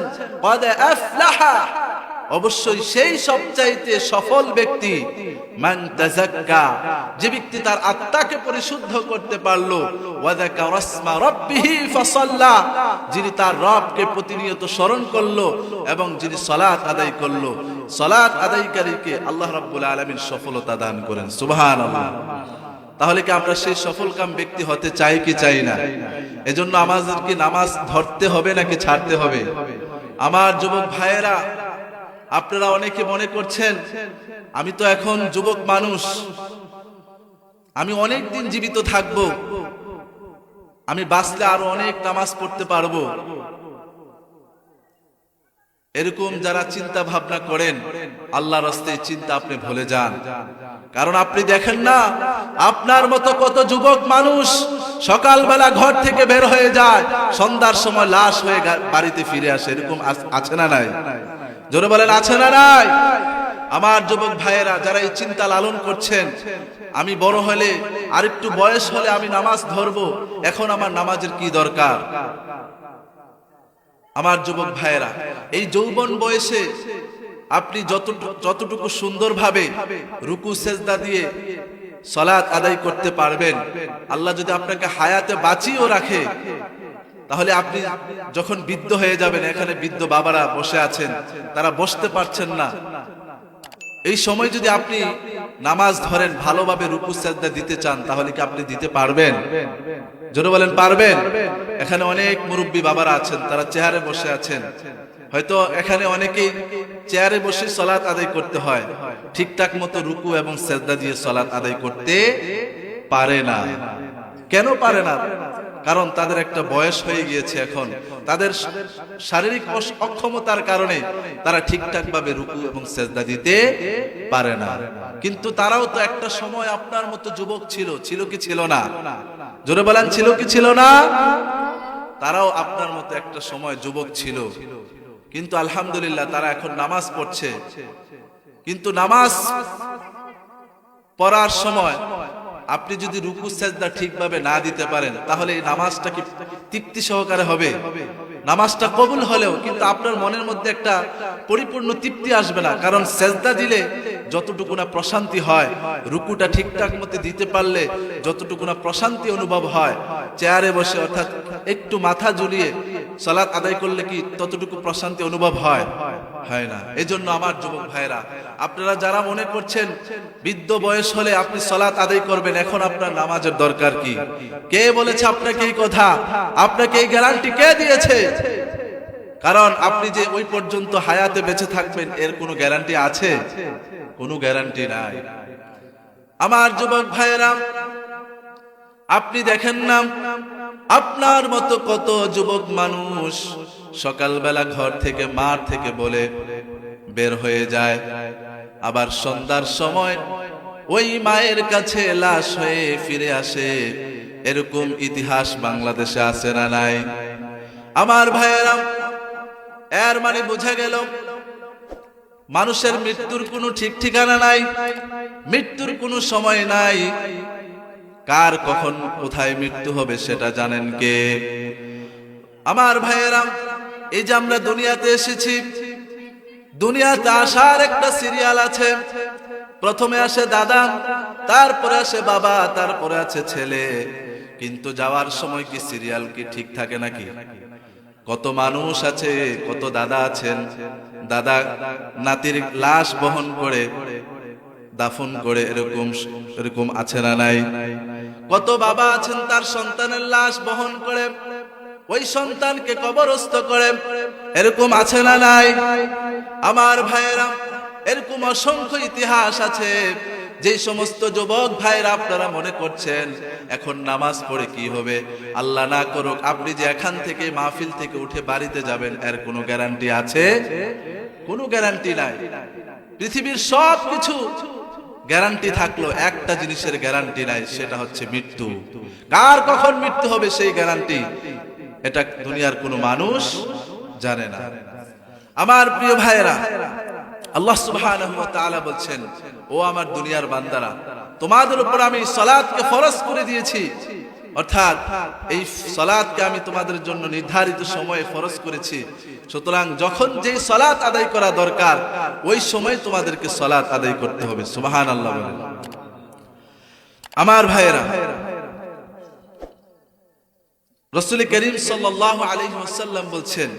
Speaker 1: قد أفلح, অবশ্যই সেই সবচাইতে সফল ব্যক্তি, মান তাযাক্কা, যে ব্যক্তি তার আত্মাকে পরিশুদ্ধ করতে পারলো, ওয়া যাকারা ইসমা রাব্বিহি ফাসাল্লা, যিনি তার রবকে প্রতিনিয়ত স্মরণ করলো এবং যিনি সালাত আদায় করলো। সালাত আদায়কারীকে আল্লাহ রাব্বুল আলামিন সফলতা দান করেন। সুবহানাল্লাহ। তাহলে কি আমরা সেই সফলকাম ব্যক্তি হতে চাই কি চাই না? এজন্য আমাদেরকে নামাজ ধরতে হবে নাকি ছাড়তে হবে? আমার যুবক ভাইয়েরা, আপনারা অনেকে মনে করছেন আমি তো এখন যুবক মানুষ, আমি অনেক দিন জীবিত থাকব, আমি বাঁচলে আরো অনেক নামাজ পড়তে পারবো। এরকম যারা চিন্তা ভাবনা করেন, আল্লাহর রাস্তায় চিন্তা আপনি ভুলে যান। কারণ আপনি দেখেন না, আপনার মতো কত যুবক মানুষ সকালবেলা ঘর থেকে বের হয়ে যায়, সন্ধ্যার সময় লাশ হয়ে বাড়িতে ফিরে আসে। এরকম আছে না নাই? জোরে বলেন, আছে না নাই? আমার যুবক ভাইয়েরা, যারা এই চিন্তা লালন করছেন, আমি বড় হলে, আরেকটু বয়স হলে আমি নামাজ ধরবো, এখন আমার নামাজের কি দরকার? আমার যুবক ভাইয়েরা, এই যৌবন বয়সে আপনি যতটুকু সুন্দরভাবে রুকু সেজদা দিয়ে সালাত আদায় করতে পারবেন, আল্লাহ যদি আপনাকে হায়াতে বাঁচিয়েও রাখে, তাহলে আপনি যখন বৃদ্ধ হয়ে যাবেন, এখানে বৃদ্ধ বাবারা বসে আছেন, তারা বসতে পারছেন না, এই সময় যদি আপনি নামাজ ধরেন, ভালোভাবে রুকু সেজদা দিতে চান, তাহলে কি আপনি দিতে পারবেন? জোরে বলেন, পারবেন? এখানে অনেক মুরব্বী বাবারা আছেন, তারা চেয়ারে বসে আছেন, হয়তো এখানে অনেকেই চেয়ারে বসে সালাত আদায় করতে হয়, ঠিকঠাক মতো রুকু এবং সেজদা দিয়ে সালাত আদায় করতে পারে না। কেন পারে না? কারণ তাদের একটা বয়স হয়ে গিয়েছে, এখন তাদের শারীরিক অক্ষমতার কারণে তারা ঠিকঠাক ভাবে রুকু এবং সেজদা দিতে পারে না। কিন্তু তারাও তো একটা সময় আপনার মতো যুবক ছিল, ছিল কি ছিল না? জোরে বলেন, ছিল কি ছিল না? তারাও আপনার মতো একটা সময় যুবক ছিল, কিন্তু আলহামদুলিল্লাহ তারা এখন নামাজ পড়ছে। কিন্তু নামাজ পড়ার সময় আপনি যদি রুকু সেজদা ঠিকভাবে না দিতে পারেন, তাহলে এই নামাজটা কি তৃপ্তি সহকারে হবে? নামাজটা কবুল হলেও কিন্তু আপনার মনের মধ্যে একটা পরিপূর্ণ তৃপ্তি আসবে না। কারণ সেজদা দিলে যতটুকু না প্রশান্তি হয়, রুকুটা ঠিকঠাক মতো দিতে পারলে যতটুকু না প্রশান্তি অনুভব হয়, চেয়ারে বসে অর্থাৎ একটু মাথা ঝুলিয়ে সালাত আদায় করলে কি ততটুকু প্রশান্তি অনুভব হয়? হয় না। এজন্য আমার যুবক ভাইরা, আপনারা যারা মনে করছেন বৃদ্ধ বয়স হলে আপনি সালাত আদায় করবেন, এখন আপনার নামাজের দরকার কি? কে বলেছে আপনাকে এই কথা? আপনাকে এই গ্যারান্টি কে দিয়েছে? কারণ আপনি যে ওই পর্যন্ত হায়াতে বেঁচে থাকবেন, এর কোনো গ্যারান্টি আছে? কোনো গ্যারান্টি নাই। আমার যুবক ভাইয়েরা, আপনি দেখেন না আপনার মতো কত যুবক মানুষ সকালবেলা ঘর থেকে মাঠ থেকে বলে বের হয়ে যায়, আবার সন্ধ্যার সময় ওই মায়ের কাছে লাশ হয়ে ফিরে আসে। এরকম ইতিহাস বাংলাদেশে আছে না নাই? আমার ভাইয়েরা, এর মানে বোঝা গেল মানুষের মৃত্যুর কোনো ঠিক ঠিকানা নাই, মৃত্যুর কোনো সময় নাই। কার কখন কোথায় মৃত্যু হবে সেটা জানেন কে? আমার ভাইয়েরা, এই যে আমরা দুনিয়াতে এসেছি, দুনিয়াতে আসার একটা সিরিয়াল আছে। প্রথমে আসে দাদা, তারপরে আসে বাবা, তারপরে আছে ছেলে। কিন্তু যাওয়ার সময় কি সিরিয়াল কি ঠিক থাকে নাকি? কত মানুষ আছে, কত দাদা আছেন, দাদা নাতির লাশ বহন করে দাফন করে, এরকম আছে না নাই? কত বাবা আছেন তার সন্তানের লাশ বহন করে ওই সন্তানকে কবরস্থ করে, এরকম আছে না নাই? আমার ভাইয়েরা, এরকম অসংখ্য ইতিহাস আছে। যে সমস্ত যুবক ভাইরা আপনারা মনে করছেন এখন নামাজ পড়ে কি হবে, আল্লাহ না করুক আপনি যে এখান থেকে মাহফিল থেকে উঠে বাড়িতে যাবেন, এর কোনো গ্যারান্টি আছে? কোনো গ্যারান্টি নাই। পৃথিবীর সব কিছু গ্যারান্টি থাকলো, একটা জিনিসের গ্যারান্টি নাই, সেটা হচ্ছে মৃত্যু। কার কখন মৃত্যু হবে সেই গ্যারান্টি এটা দুনিয়ার কোনো মানুষ জানে না। আমার প্রিয় ভাইয়েরা, আল্লাহ সুবহানাহু ওয়া তাআলা বলছেন, ও আমার দুনিয়ার বান্দারা, তোমাদের উপর আমি সালাতকে ফরজ করে দিয়েছি, অর্থাৎ এই সালাতকে আমি তোমাদের জন্য নির্ধারিত সময়ে ফরজ করেছি। সুতরাং যখন যেই সালাত আদায় করা দরকার ওই সময় তোমাদেরকে সালাত আদায় করতে হবে। সুবহানাল্লাহ বলেন। আমার ভাইয়েরা, রাসূল করিম সাল্লাল্লাহু আলাইহি ওয়াসাল্লাম বলছেন,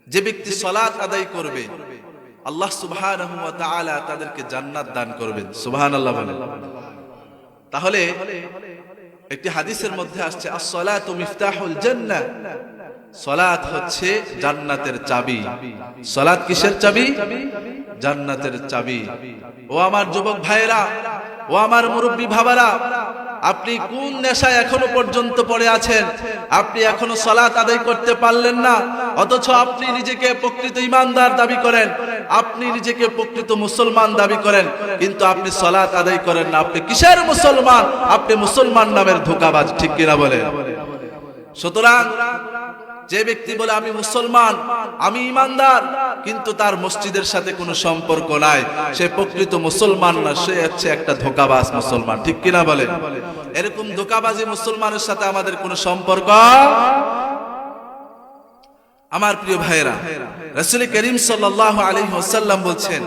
Speaker 1: যে ব্যক্তি সালাত আদায় করবে আল্লাহ সুবহানাহু ওয়া তাআলা তাদেরকে জান্নাত দান করবেন। সুবহানাল্লাহ বলেন। তাহলে একটি হাদিসের মধ্যে আসছে, আস-সালাতু মিফতাহুল জান্নাহ, সালাত হচ্ছে জান্নাতের চাবি। সালাত কিসের চাবি? জান্নাতের চাবি। ও আমার যুবক ভাইয়েরা, ও আমার মুরব্বী ভাবারা, আপনি কোন নেশায় এখনো পর্যন্ত পড়ে আছেন? আপনি এখনো সালাত আদায় করতে পারলেন না, অথচ আপনি নিজেকে প্রকৃত ঈমানদার দাবি করেন, আপনি নিজেকে প্রকৃত মুসলমান দাবি করেন, কিন্তু আপনি সালাত আদায় করেন না। আপনি কিসের মুসলমান? আপনি মুসলমান নামের ধোঁকাবাজ, ঠিক কিনা বলেন? সুতরাং যে ব্যক্তি বলে আমি মুসলমান, আমি ঈমানদার, কিন্তু তার মসজিদের সাথে কোনো সম্পর্ক নাই, সে প্রকৃত মুসলমান না, সে হচ্ছে একটা ধোঁকাবাজ মুসলমান, ঠিক কিনা বলেন? এরকম ধোঁকাবাজি মুসলমানের সাথে আমাদের কোনো সম্পর্ক। আমার প্রিয় ভাইয়েরা, রাসূল করিম সাল্লাল্লাহু আলাইহি ওয়াসাল্লাম বলছেন,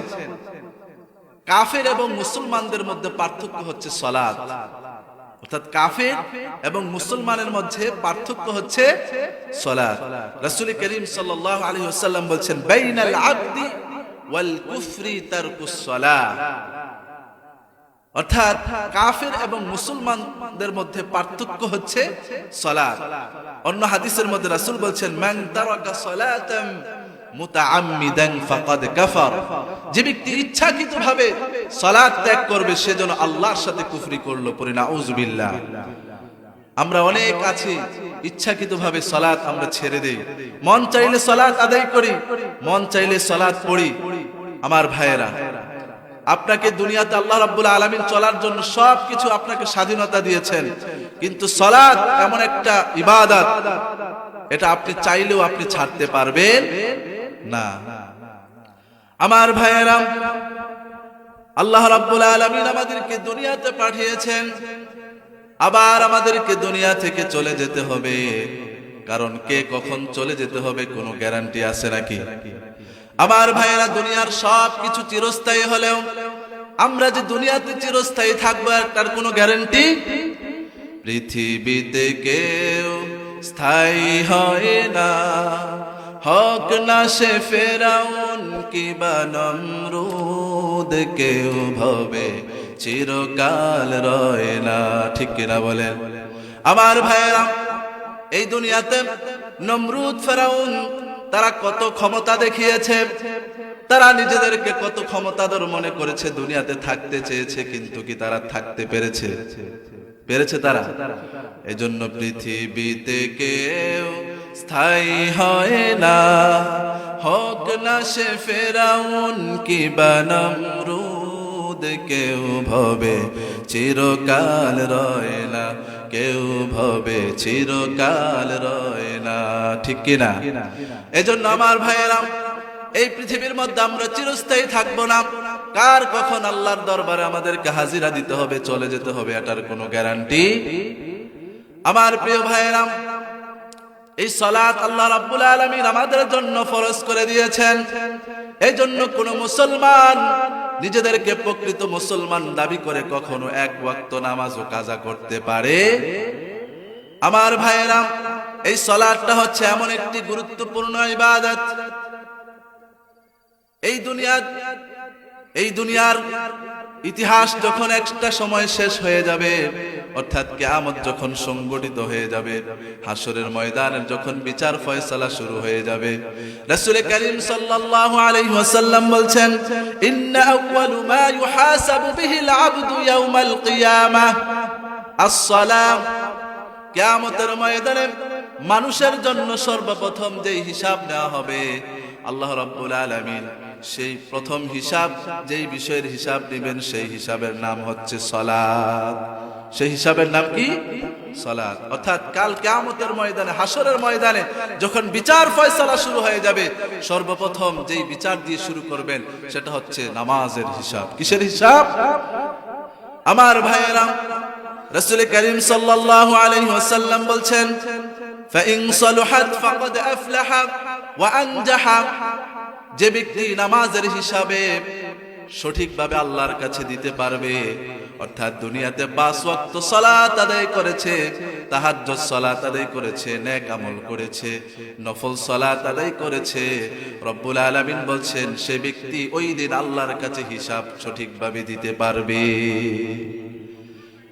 Speaker 1: কাফের এবং মুসলমানদের মধ্যে পার্থক্য হচ্ছে সালাত। অর্থাৎ কাফের এবং মুসলমানের মধ্যে পার্থক্য হচ্ছে সালাত। রাসূল করিম সাল্লাল্লাহু আলাইহি ওয়াসাল্লাম বলছেন, বাইনাল আবদি ওয়াল কুফরি তারকুস সালাহ। অর্থাৎ কাফের এবং মুসলমানদের মধ্যে পার্থক্য হচ্ছে সালাত। অন্য হাদিসের মধ্যে রাসূল বলছেন, মান তারাকা সালাতাম মুতাআম্মিদান ফাকাদ কাফার। যে ব্যক্তি ইচ্ছাকৃতভাবে সালাত ত্যাগ করবে সে যেন আল্লাহর সাথে কুফরি করলো। পড়ি নাউযুবিল্লাহ। আমরা অনেক আছি ইচ্ছাকৃতভাবে সালাত আমরা ছেড়ে দেই, মন চাইলে সালাত আদায় করি, মন চাইলে সালাত পড়ি। আমার ভাইয়েরা, আপনাকে দুনিয়াতে আল্লাহ রাব্বুল আলামিন চলার জন্য সবকিছু আপনাকে স্বাধীনতা দিয়েছেন, কিন্তু সালাত এমন একটা ইবাদত, এটা আপনি চাইলেও আপনি ছাড়তে পারবেন না। আমার ভাইয়েরা, আল্লাহ রাব্বুল আলামিন আমাদেরকে দুনিয়াতে পাঠিয়েছেন, আবার আমাদেরকে দুনিয়া থেকে চলে যেতে হবে। কারণ কে কখন চলে যেতে হবে কোনো গ্যারান্টি আছে নাকি? আমার ভাইয়েরা, দুনিয়ার সব কিছু চিরস্থায়ী হলেও আমরা যে দুনিয়াতে চিরস্থায়ী থাকবো তার কোনো গ্যারান্টি। পৃথিবীতে কেউ স্থায়ী হয় না, হক না সে ফেরাউন কিবা নমরুদ, কেউ ভবে চিরকাল রয় না, ঠিক কিনা বলেন? আমার ভাইয়েরা, এই দুনিয়াতে নমরুদ ফেরাউন তারা কত ক্ষমতা দেখিয়েছে, তারা নিজেদেরকে কত ক্ষমতাধর মনে করেছে, দুনিয়াতে থাকতে চেয়েছে, কিন্তু কি তারা থাকতে পেরেছে? পেরেছে তারা? এজন্য পৃথিবীতে কেউ স্থায়ী হয় না, হোক না সে ফেরাউন কিবা নমরুদ, কেউ ভবে চিরকাল রয় না, কেউ ভবে চিরকাল রয় না, ঠিক কিনা? এজন্য আমার ভাইয়েরা, এই পৃথিবীর মধ্যে আমরা চিরস্থায়ী থাকবো না। কার কখন আল্লাহর দরবারে আমাদেরকে হাজিরা দিতে হবে, চলে যেতে হবে, এটার কোনো গ্যারান্টি। আমার প্রিয় ভাইয়েরা, এই সালাত আল্লাহ রাব্বুল আলামিন আমাদের জন্য ফরজ করে দিয়েছেন। এই জন্য কোন মুসলমান নিজেদেরকে প্রকৃত মুসলমান দাবি করে কখনো এক ওয়াক্ত নামাজও কাজা করতে পারে? আমার ভাইয়েরা, এই সালাতটা হচ্ছে এমন একটি গুরুত্বপূর্ণ ইবাদত। এই দুনিয়ার ইতিহাস যখন একটা সময় শেষ হয়ে যাবে, অর্থাৎ কিয়ামত যখন সংগঠিত হয়ে যাবে, হাসরের ময়দানের যখন বিচার ফয়সালা শুরু হয়ে যাবে, রাসূল করিম সাল্লাল্লাহু আলাইহি ওয়াসাল্লাম বলছেন, ইন্না আউয়ালু মা ইউহাসাবু বিহিল আবদু ইয়াউমাল কিয়ামাহ আস-সালাম। কিয়ামতের ময়দানে মানুষের জন্য সর্বপ্রথম যেই হিসাব নেওয়া হবে, আল্লাহ রাব্বুল আলামিন সেই প্রথম হিসাব, যেই বিষয়ের হিসাব নেবেন, সেই হিসাবের নাম হচ্ছে সালাত। সেই হিসাবের নাম কি? সালাত। অর্থাৎ কাল কিয়ামতের ময়দানে, হাসরের ময়দানে যখন বিচার ফয়সালা শুরু হয়ে যাবে, সর্বপ্রথম যেই বিচার দিয়ে শুরু করবেন সেটা হচ্ছে নামাজের হিসাব। কিসের হিসাব? আমার ভাইয়েরা, রাসূল করিম সাল্লাল্লাহু আলাইহি ওয়াসাল্লাম বলছেন, ফাইন সালুহাত ফাকাদ আফলাহা ওয়া আনজাহা। যে ব্যক্তি নামাজের হিসাবে সঠিকভাবে আল্লাহর কাছে দিতে পারবে, অর্থাৎ দুনিয়াতে 5 ওয়াক্ত সালাত আদায় করেছে, তাহাজ্জুদ সালাত আদায় করেছে, নেক আমল করেছে, নফল সালাত আদায় করেছে, রব্বুল আলামিন বলছেন সে ব্যক্তি ওই দিন আল্লাহর কাছে হিসাব সঠিকভাবে দিতে পারবে।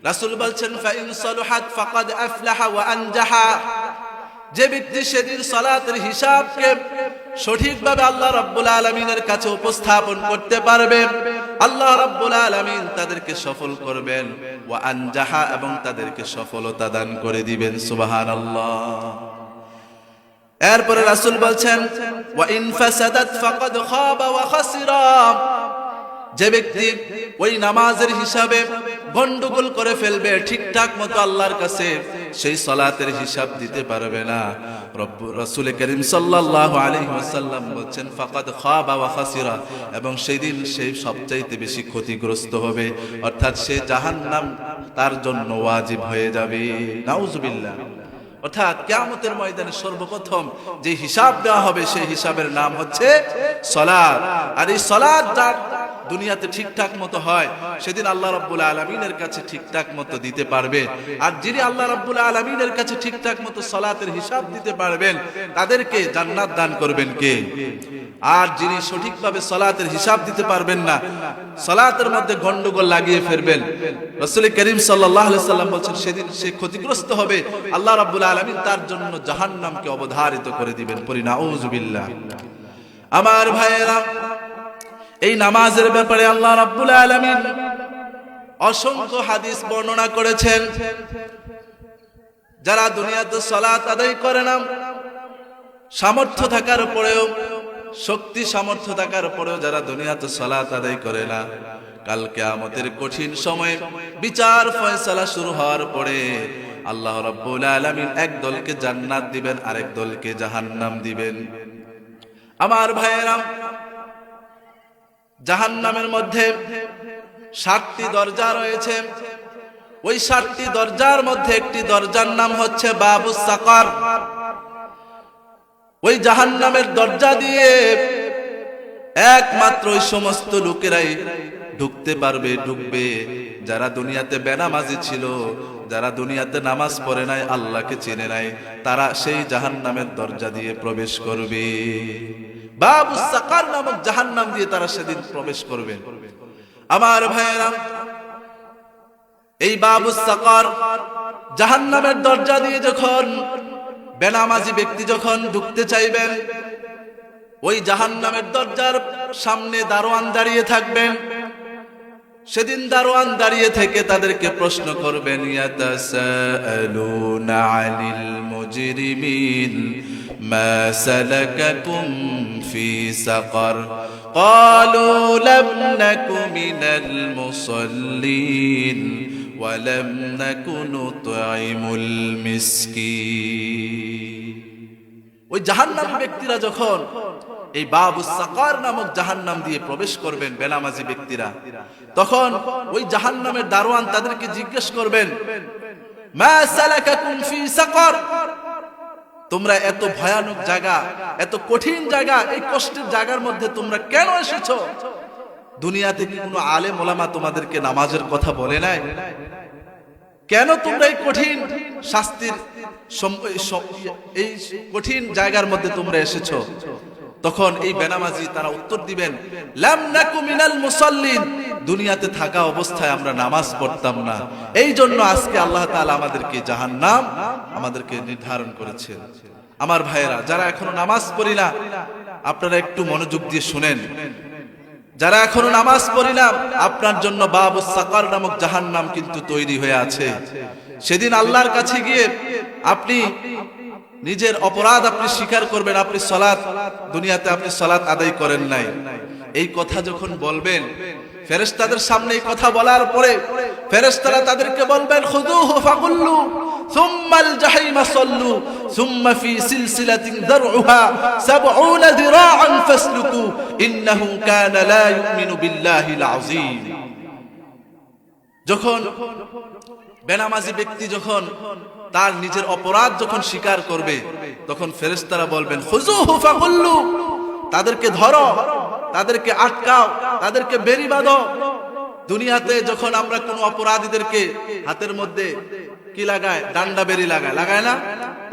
Speaker 1: রাসূল বলছেন, ফাইন সালুহাত ফাকাদ আফলাহা ওয়া আনজাহা। যে ব্যক্তি সেদিন সালাতের হিসাবকে সঠিকভাবে আল্লাহ রাব্বুল আলামিনের কাছে উপস্থাপন করতে পারবে, আল্লাহ রাব্বুল আলামিন তাদেরকে সফল করবেন, ওয়া আনজাহা, এবং তাদেরকে সফলতা দান করে দিবেন। সুবহানাল্লাহ। এরপরে রাসূল বলছেন, ওয়া ইন ফাসাদাত ফাকাদ খাবা ওয়া খাসিরা। যে ব্যক্তি ওই নামাজের হিসাবে গন্ডগোল করে ফেলবে, ঠিকঠাক মতো আল্লাহর কাছে সেই সালাতের হিসাব দিতে পারবে না, রাসূল করিম সাল্লাল্লাহু আলাইহি ওয়াসাল্লাম বলেন ফাকাদ খাবা ওয়া খাসিরা, এবং সেই দিন সে সবচাইতে বেশি ক্ষতিগ্রস্ত হবে, অর্থাৎ সে জাহান্নাম তার জন্য ওয়াজিব হয়ে যাবে। নাউজুবিল্লাহ। অর্থাৎ কিয়ামতের ময়দানে সর্বপ্রথম যে হিসাব দেওয়া হবে, সেই হিসাবের নাম হচ্ছে সালাত। আর এই সালাত যার দুনিয়াতে ঠিকঠাক মতো হয়, সেদিন আল্লাহ রাব্বুল আলামিনের কাছে ঠিকঠাক মতো দিতে পারবে। আর যিনি আল্লাহ রাব্বুল আলামিনের কাছে ঠিকঠাক মতো সালাতের হিসাব দিতে পারবেন, তাদেরকে জান্নাত দান করবেন কে? আর যিনি সঠিকভাবে সালাতের হিসাব দিতে পারবেন না, সালাতের মধ্যে গন্ডগোল লাগিয়ে ফেলবেন, রাসূল করিম সাল্লাল্লাহু আলাইহি ওয়াসাল্লাম বলেন সেদিন সে ক্ষতিগ্রস্ত হবে, আল্লাহ রাব্বুল আলামিন তার জন্য জাহান্নামকে অবধারিত করে দিবেন। পড়ি নাউজুবিল্লাহ। আমার ভাইয়েরা, এই নামাজের ব্যাপারে আল্লাহ রাব্বুল আলামিন অসংখ্য হাদিস বর্ণনা করেছেন। যারা দুনিয়াতে সালাত আদায় করে না, সামর্থ্য থাকার পরেও, শক্তি সামর্থ্য থাকার পরেও যারা দুনিয়াতে সালাত আদায় করে না, কাল কিয়ামতের কঠিন সময়ে বিচার ফয়সালা শুরু হওয়ার পরে আল্লাহ রাব্বুল আলামিন এক দলকে জান্নাত দিবেন, আরেক দলকে জাহান্নাম দিবেন। আমার ভাইয়েরা, জাহান্নামের মধ্যে 7টি দরজা রয়েছে। ওই 7টি দরজার মধ্যে একটি দরজার নাম হচ্ছে বাবুস সাকার। ওই জাহান্নামের দরজা দিয়ে একমাত্র ওই সমস্ত লোকেরাই ঢুকতে পারবে, ঢুকবে যারা দুনিয়াতে বেনামাজি ছিল, যারা দুনিয়াতে নামাজ পড়ে নাই, আল্লাহকে চেনে নাই, তারা সেই জাহান্নামের দরজা দিয়ে প্রবেশ করবে। বাবুস সাকার নামক জাহান্নাম দিয়ে তারা সেদিন প্রবেশ করবে। আমার ভাইয়েরা, এই বাবুস সাকার জাহান্নামের দরজা দিয়ে যখন বেনামাজি ব্যক্তি যখন ঢুকতে চাইবেন, ওই জাহান্নামের দরজার সামনে দারোয়ান দাঁড়িয়ে থাকবেন। সেদিন দারোয়ান দাঁড়িয়ে থেকে তাদেরকে প্রশ্ন করবেন, ইয়াতাসাআলুনা আনিল মুজরিমিন মা সালাকাকুম ফি সাকার ক্বালু লাম নাকু মিনাল মুসাল্লিন ওয়া লাম নাকু নুতঈমুল মিসকিন। ওই জাহান্নামী ব্যক্তিরা যখন এই বাবুস সাকার নামক জাহান্নাম দিয়ে প্রবেশ করবেন, বেনামাজি ব্যক্তিরা, তখন ওই জাহান্নামের দারোয়ান তাদেরকে জিজ্ঞেস করবেন, মা সালাকাকুম ফি সাকার, তোমরা এত ভয়ানক জায়গা, এত কঠিন জায়গা, এই কষ্টের জায়গার মধ্যে তোমরা কেন এসেছো? দুনিয়াতে কি কোনো আলেম ওলামা তোমাদেরকে নামাজের কথা বলে নাই? কেন তোমরা এই কঠিন শাস্তির এই কঠিন জায়গার মধ্যে তোমরা এসেছো? তখন এই বেনামাজি তারা উত্তর দিবেন, লাম নাকু মিনাল মুসাল্লিন, দুনিয়াতে থাকা অবস্থায় আমরা নামাজ পড়তাম না, এই জন্য আজকে আল্লাহ তাআলা আমাদেরকে জাহান্নাম আমাদেরকে নির্ধারণ করেছেন। আমার ভাইয়েরা, যারা এখনো নামাজ পড়ি না, আপনারা একটু মনোযোগ দিয়ে শুনেন। যারা এখনো নামাজ পড়ি না, আপনার জন্য বাবুস সাকার নামক জাহান্নাম কিন্তু তৈরি হয়ে আছে। সেদিন আল্লাহর কাছে গিয়ে আপনি নিজের অপরাধ আপনি স্বীকার করবেন, আপনি সালাত, দুনিয়াতে আপনি সালাত আদায় করেন নাই, এই কথা যখন বলবেন, ফেরেশতাদের সামনে এই কথা বলার পরে ফেরেশতারা তাদেরকে বলবেন, খুযুহু ফাগুল্লু সুম্মাল জাহিমা সাল্লু সুম্মা ফি সিলসিলাতিন দারউহা ৭০ যিরাআন ফাসলুকু ইন্নাহু কানা লা ইউমিনু বিল্লাহিল আযীম। যখন বেনামাজি ব্যক্তি যখন তার নিজের অপরাধ যখন স্বীকার করবে, তখন ফেরেশতারা বলবেন, খুযুহু ফাগুল্লু, তাদেরকে ধরো, তাদেরকে আটকাও, তাদেরকে বেড়ি বাঁধো। দুনিয়াতে যখন আমরা কোনো অপরাধীদেরকে হাতের মধ্যে কি লাগায়, ডান্ডা বেড়ি লাগায়, লাগায় না?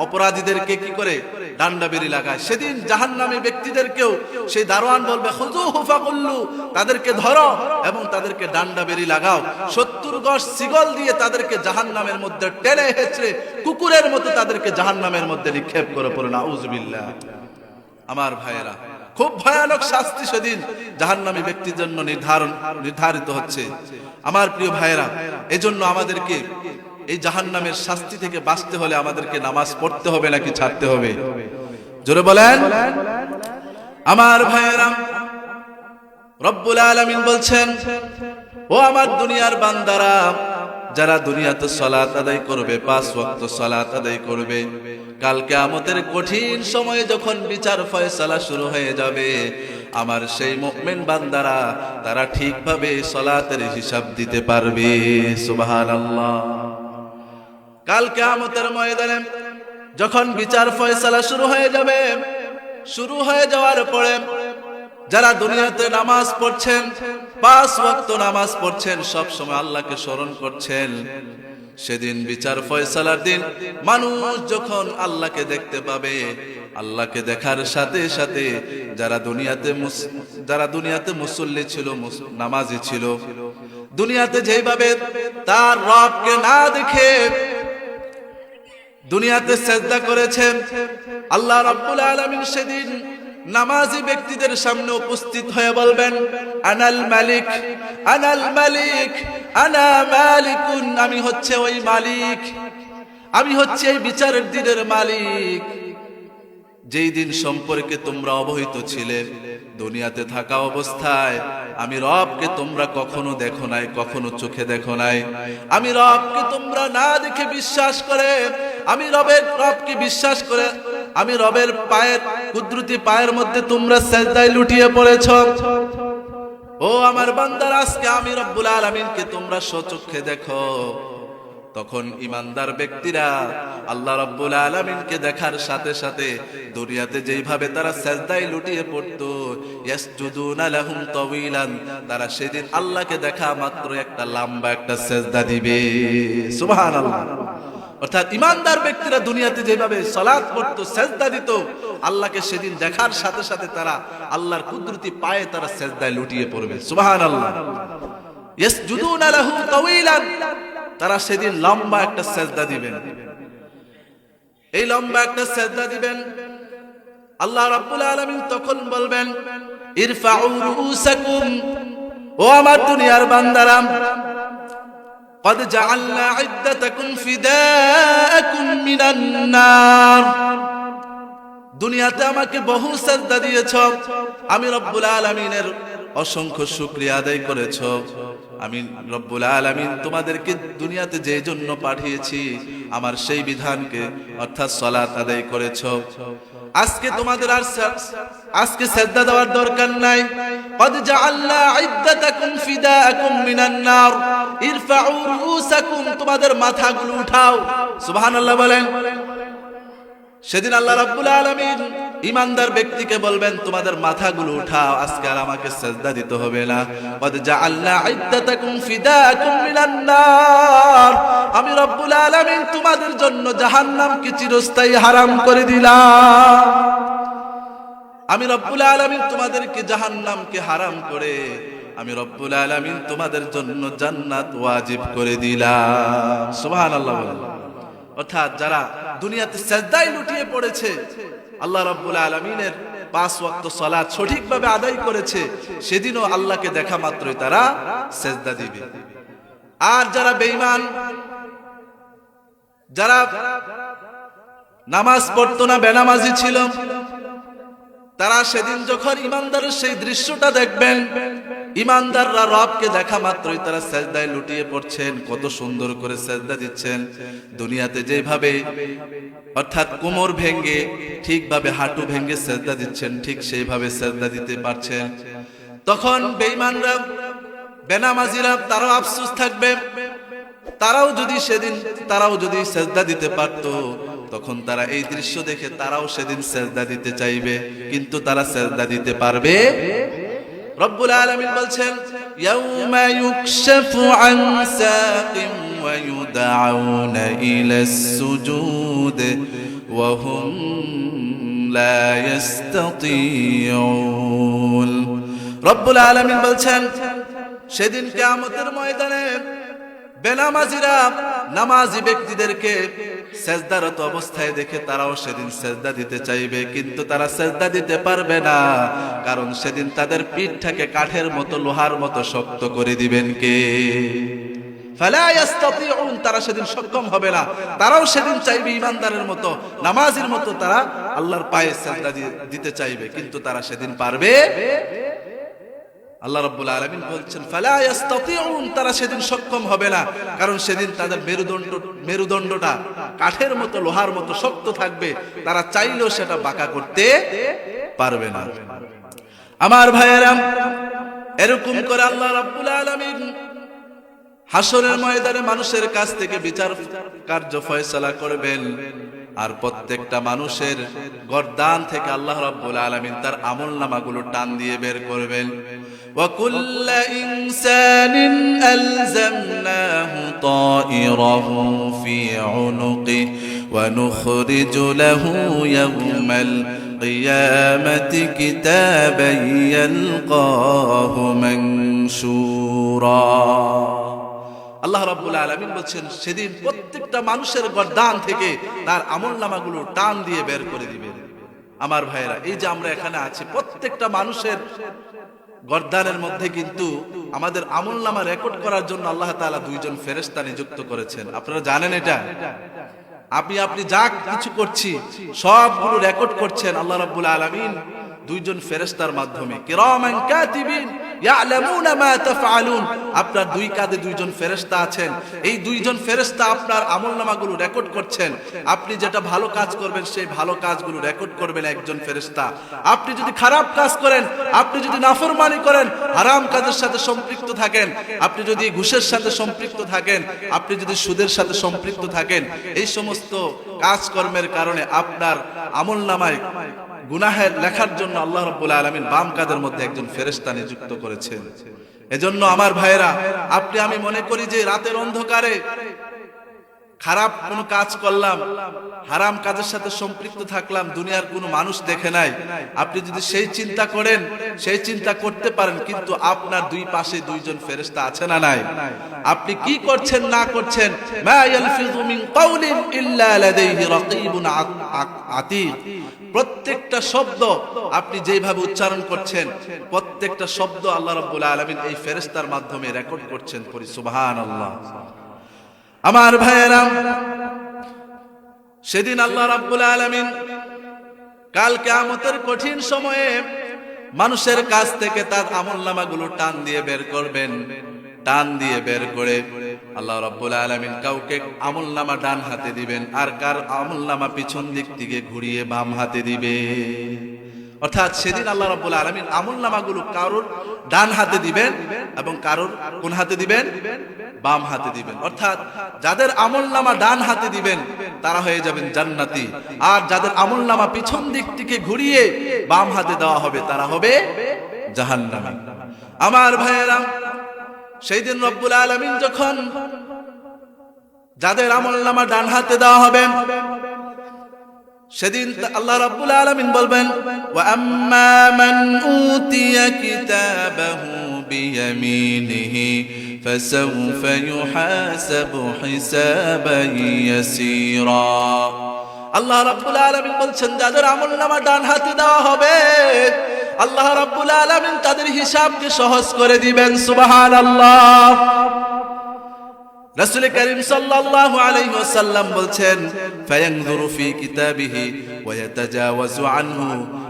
Speaker 1: অপরাধীদেরকে কি করে ডান্ডা বেড়ি লাগায়। সেদিন জাহান্নামী ব্যক্তিদেরকেও সেই দারোয়ান বলবে, খুযুহু ফাগুল্লু, তাদেরকে ধরো এবং তাদেরকে ডান্ডা বেড়ি লাগাও। ৭০ গজ শিকল দিয়ে তাদেরকে জাহান্নামের মধ্যে টেনে হেঁচড়ে কুকুরের মতো তাদেরকে জাহান্নামের মধ্যে নিক্ষেপ করে পড়ে, নাউযুবিল্লাহ। আমার ভাইয়েরা, খুব ভয়ানক শাস্তি সেদিন জাহান্নামী ব্যক্তির জন্য নির্ধারিত হচ্ছে। আমার প্রিয় ভাইয়েরা, এজন্য আমাদেরকে এই জাহান্নামের শাস্তি থেকে বাঁচতে হলে আমাদেরকে নামাজ পড়তে হবে নাকি ছাড়তে হবে? জোরে বলেন। আমার ভাইয়েরা, রব্বুল আলামিন বলছেন, ও আমার দুনিয়ার বান্দারা, যারা দুনিয়াতে সালাত আদায় করবে, ৫ ওয়াক্ত সালাত আদায় করবে, কাল কিয়ামতের কঠিন সময়ে যখন বিচার ফয়সালা শুরু হয়ে যাবে, আমার সেই মুমিন বান্দারা তারা ঠিকভাবে সালাতের হিসাব দিতে পারবে। সুবহানাল্লাহ। কাল কিয়ামতের ময়দানে যখন বিচার ফয়সালা শুরু হয়ে যাবে, শুরু হয়ে যাওয়ার পরে যারা দুনিয়াতে নামাজ পড়ছেন, ৫ ওয়াক্ত নামাজ পড়ছেন, সব সময় আল্লাহকে স্মরণ করছেন, সেদিন বিচার ফয়সালার দিন মানুষ যখন আল্লাহকে দেখতে পাবে, আল্লাহকে দেখার সাথে সাথে যারা দুনিয়াতে মুসল্লি ছিল, নামাজি ছিল, দুনিয়াতে যেভাবে তার রবকে না দেখে দুনিয়াতে সেজদা করেছেন, আল্লাহ রাব্বুল আলামিন সেদিন নামাজি ব্যক্তিদের সামনে উপস্থিত হয়ে বলবেন, আনাল মালিক, আনাল মালিক, আনা মালিকুন, আমি হচ্ছে ওই মালিক, আমি হচ্ছে এই বিচারের দিনের মালিক। যেই দিন সম্পর্কে তোমরা অবহিত ছিলে, দুনিয়াতে থাকা অবস্থায় আমি রবকে তোমরা কখনো দেখো নাই, কখনো চোখে দেখো নাই। আমি রবকে তোমরা না দেখে বিশ্বাস করে, আমি রবকে বিশ্বাস করে, আমি রবের পায়ের কুদরতি পায়ের মধ্যে তোমরা সেজদায় লুটিয়ে পড়েছ। ও আমার বান্দারা, আজকে আমি রব্বুল আলামিনকে তোমরা স্বচক্ষে দেখো। তখন ঈমানদার ব্যক্তিরা আল্লাহ রাব্বুল আলামিনকে দেখার সাথে সাথে দুনিয়াতে যেইভাবে তারা সেজদায় লুটিয়ে পড়তো, ইয়াসজুদুনা লাহুম তাওয়িলান, তারা সেদিন আল্লাহকে দেখা মাত্র একটা লম্বা একটা সেজদা দিবে। সুবহানাল্লাহ। অর্থাৎ ঈমানদার ব্যক্তিরা দুনিয়াতে যেভাবে সালাত পড়তো, সেজদা দিত, আল্লাহকে সেদিন দেখার সাথে সাথে তারা আল্লাহর কুদরতি পায়ে তারা সেজদায় লুটিয়ে পড়বে। সুবহানাল্লাহ। ইয়াসজুদুনা লাহু তাওয়িলান, তারা সেদিন লম্বা একটা সেজদা দিবেন। এই লম্বা একটা সেজদা দিবেন, আল্লাহ রাব্বুল আলামিন তখন বলবেন, ইরফাউ রুউসাকুম, ও আমার দুনিয়ার বান্দারা, قد جعلنا عدتكم فداءكم من النار। দুনিয়াতে আমাকে বহু সাজদা দিয়েছো, আমি রব্বুল আলামিনের অসংখ্য শুকরিয়া আদায় করেছো। আমি রব্বুল আলামিন তোমাদেরকে দুনিয়াতে যে জন্য পাঠিয়েছি আমার সেই বিধানকে অর্থাৎ সালাত আদায় করেছো। আজকে তোমাদের আর আজকে সাজদা দেওয়ার দরকার নাই। قد جعلنا عدتكم فداءكم من النار ارفعوا رؤوسكم, তোমাদের মাথাগুলো উঠাও। সুবহানাল্লাহ বলেন। সেদিন আল্লাহ রাব্বুল আলামিন ঈমানদার ব্যক্তিকে বলবেন তোমাদের মাথাগুলো উঠাও, আজকে আর আমাকে সিজদা দিতে হবে না। قد جعلنا عدتكم فداءكم من النار, আমি রব্বুল আলামিন তোমাদের জন্য জাহান্নামকে চিরস্থায়ী হারাম করে দিলাম। আমি রব্বুল আলামিন তোমাদেরকে জাহান্নামকে হারাম করে আমি রব্বুল আলামিন তোমাদের জন্য জান্নাত ওয়াজিব করে দিলাম। সুবহানাল্লাহ। অর্থাৎ যারা দুনিয়াতে সিজদায় লুটিয়ে পড়েছে, আল্লাহ রাব্বুল আলামিনের 5 ওয়াক্ত সালাত সঠিকভাবে আদায় করেছে, সেদিনও আল্লাহকে দেখা মাত্রই তারা সিজদা দিবে। আর যারা বেঈমান, যারা নামাজ পড়তো না, বেনামাজি ছিল, তারা সেদিন যখন ঈমানদারের সেই দৃশ্যটা দেখবেন, ঈমানদাররা রবকে দেখা মাত্রই তারা সিজদায় লুটিয়ে পড়ছেন, কত সুন্দর করে সিজদা দিচ্ছেন। দুনিয়াতে যেভাবে অর্থাৎ কোমর ভেঙে ঠিকভাবে হাঁটু ভেঙে সিজদা দিচ্ছেন, ঠিক সেইভাবে সিজদা দিতে পারছেন। তখন বেঈমানরা, বেনামাজিরা, তারাও আফসোস থাকবে, তারাও যদি সিজদা দিতে পারতো, তখন তারা এই দৃশ্য দেখে তারাও সেদিন সিজদা দিতে চাইবে, কিন্তু তারা সিজদা দিতে পারবে। রব্বুল আলামিন বলছেন ইয়াউমা ইউকশাফু আন সাকিন ওয়া ইউদআউনা ইলাস সুজুদ ওয়া হুম লা ইস্তাতিউন। রব্বুল আলামিন বলছেন সেদিন কিয়ামতের ময়দানে বেনামাজিরা নামাজি ব্যক্তিদেরকে সিজদারত অবস্থায় দেখে তারাও সেদিন সিজদা দিতে চাইবে, কিন্তু তারা সিজদা দিতে পারবে না, কারণ সেদিন তাদের পিঠটাকে কাঠের মতো লোহার মতো শক্ত করে দিবেন কে? ফালা ইস্তাতিউন, তারা সেদিন সক্ষম হবে না। তারাও সেদিন চাইবে ঈমানদারের মতো, নামাজির মতো তারা আল্লাহর পায়ে সিজদা দিতে চাইবে, কিন্তু তারা সেদিন পারবে। আল্লাহ রাব্বুল আলামিন বলছেন ফালা ইস্তাতিউন, তারা সেদিন সক্ষম হবে না, কারণ সেদিন তাদের মেরুদণ্ডটা কাঠের মতো লোহার মতো শক্ত থাকবে, তারা চাইলেও সেটা বাঁকা করতে পারবে না। আমার ভাইয়েরা, এরকম করে আল্লাহ রাব্বুল আলামিন হাসরের ময়দানে মানুষের কাছ থেকে বিচার কার্য ফয়সালা করবেন, আর প্রত্যেকটা মানুষের গর্দান থেকে আল্লাহ রাব্বুল আলামিন তার আমলনামাগুলো টান দিয়ে বের করবেন। ওয়া কুল্লু ইনসানিন আলজামনাহু তায়িরাহু ফি উনুকিহি ওয়া নুখরিজু লাহু ইয়াওমাল কিয়ামাতি কিতাবান ইয়ালকাহু মানশুরা। আল্লাহ রাব্বুল আলামিন বলছেন সেদিন প্রত্যেকটা মানুষের গর্দান থেকে তার আমলনামাগুলো টান দিয়ে বের করে দিবেন। আমার ভাইয়েরা, এই যে আমরা এখানে আছি, প্রত্যেকটা মানুষের গর্দানের মধ্যে কিন্তু আমাদের আমলনামা রেকর্ড করার জন্য আল্লাহ তাআলা 2 জন ফেরেশতা নিযুক্ত করেছেন। আপনারা জানেন এটা? আপনি যা কিছু করছি সবগুলো রেকর্ড করছেন আল্লাহ রাব্বুল আলামিন 2 জন ফেরেশতার মাধ্যমে। কিরামান কাতিবিন ইয়ালামুনা মা তাফআলুন। আপনার 2 কাঁধে 2 জন ফেরেশতা আছেন। এই 2 জন ফেরেশতা আপনার আমলনামাগুলো রেকর্ড করছেন। আপনি যেটা ভালো কাজ করবেন সেই ভালো কাজগুলো রেকর্ড করবেন একজন ফেরেশতা। আপনি যদি খারাপ কাজ করেন, আপনি যদি নাফরমানি করেন, হারাম কাজের সাথে সম্পৃক্ত থাকেন, আপনি যদি ঘুষের সাথে সম্পৃক্ত থাকেন, আপনি যদি সুদের সাথে সম্পৃক্ত থাকেন, এই সমস্ত কাজকর্মের কারণে আপনার আমলনামায় গুনাহের লেখার জন্য আল্লাহ রাব্বুল আলামিন বাম কাঁধের মধ্যে একজন ফেরেশতা নিযুক্ত করেছেন। এজন্য আমার ভাইয়েরা, আমি মনে করি যে রাতের অন্ধকারে খারাপ কোনো কাজ করলাম, হারাম কাজের সাথে সম্পৃক্ত থাকলাম, দুনিয়ার কোনো মানুষ দেখে নাই, আপনি যদি সেই চিন্তা করেন, সেই চিন্তা করতে পারেন, কিন্তু আপনার দুই পাশে দুইজন ফেরেশতা আছে না নাই? আপনি কি করছেন না করছেন, মা ইয়ালফিযু মিন কাওলিন ইল্লা লাদাইহি রাকীবুন আতীদ, প্রত্যেকটা শব্দ আপনি যেভাবে উচ্চারণ করছেন, প্রত্যেকটা শব্দ আল্লাহ রাব্বুল আলামিন এই ফেরেশতার মাধ্যমে রেকর্ড করছেন। পড়ি সুবহানাল্লাহ। আমার ভাইয়েরা, সেদিন আল্লাহ রাব্বুল আলামিন কাল কিয়ামতের কঠিন সময়ে মানুষের কাছ থেকে তার আমলনামাগুলো টান দিয়ে বের করবেন। টান দিয়ে বের করে আল্লাহ রাব্বুল আলামিন কাউকে আমলনামা ডান হাতে দিবেন, আর কার আমলনামা পিছন দিক থেকে ঘুরিয়ে বাম হাতে দিবে। অর্থাৎ সেদিন আল্লাহ রাব্বুল আলামিন আমলনামাগুলো কারোর ডান হাতে দিবেন এবং কারোর কোন হাতে দিবেন? বাম হাতে দিবেন। অর্থাৎ যাদের আমলনামা ডান হাতে দিবেন তারা হয়ে যাবেন জান্নাতি, আর যাদের আমলনামা পিছন দিক থেকে ঘুরিয়ে বাম হাতে দেওয়া হবে তারা হবে জাহান্নামী। আমার ভাইয়েরা, সেই দিন রব্বুল আলামিন যখন যাদের আমলনামা ডান হাতে দেওয়া হবে, সেদিন আল্লাহ রাব্বুল আলামিন বলবেন, ওয়া আম্মা মান উতিয়া কিতাবাহু বিয়ামিনিহি ফাসাউফা ইউহাসাবু হিসাবান ইয়াসীরা। আল্লাহ রাব্বুল আলামিন বলছেন, যাদের আমলনামা ডান হাতে দেওয়া হবে আল্লাহ রাব্বুল আলামিন তাদের হিসাবকে সহজ করে দিবেন। সুবহানাল্লাহ। রাসূল করিম সাল্লাল্লাহু আলাইহি ওয়াসাল্লাম বলছেন, ফায়ানযুরু ফি কিতাবিহি ওয়া ইয়াতাজাওয়াজু আনহু।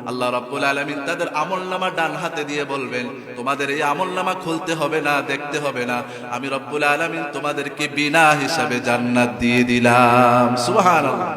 Speaker 1: আল্লাহ রাব্বুল আলামিন তাদের আমলনামা ডান হাতে দিয়ে বলবেন, তোমাদের এই আমলনামা খুলতে হবে না, দেখতে হবে না, আমি রব্বুল আলামিন তোমাদেরকে বিনা হিসাবে জান্নাত দিয়ে দিলাম। সুবহানাল্লাহ।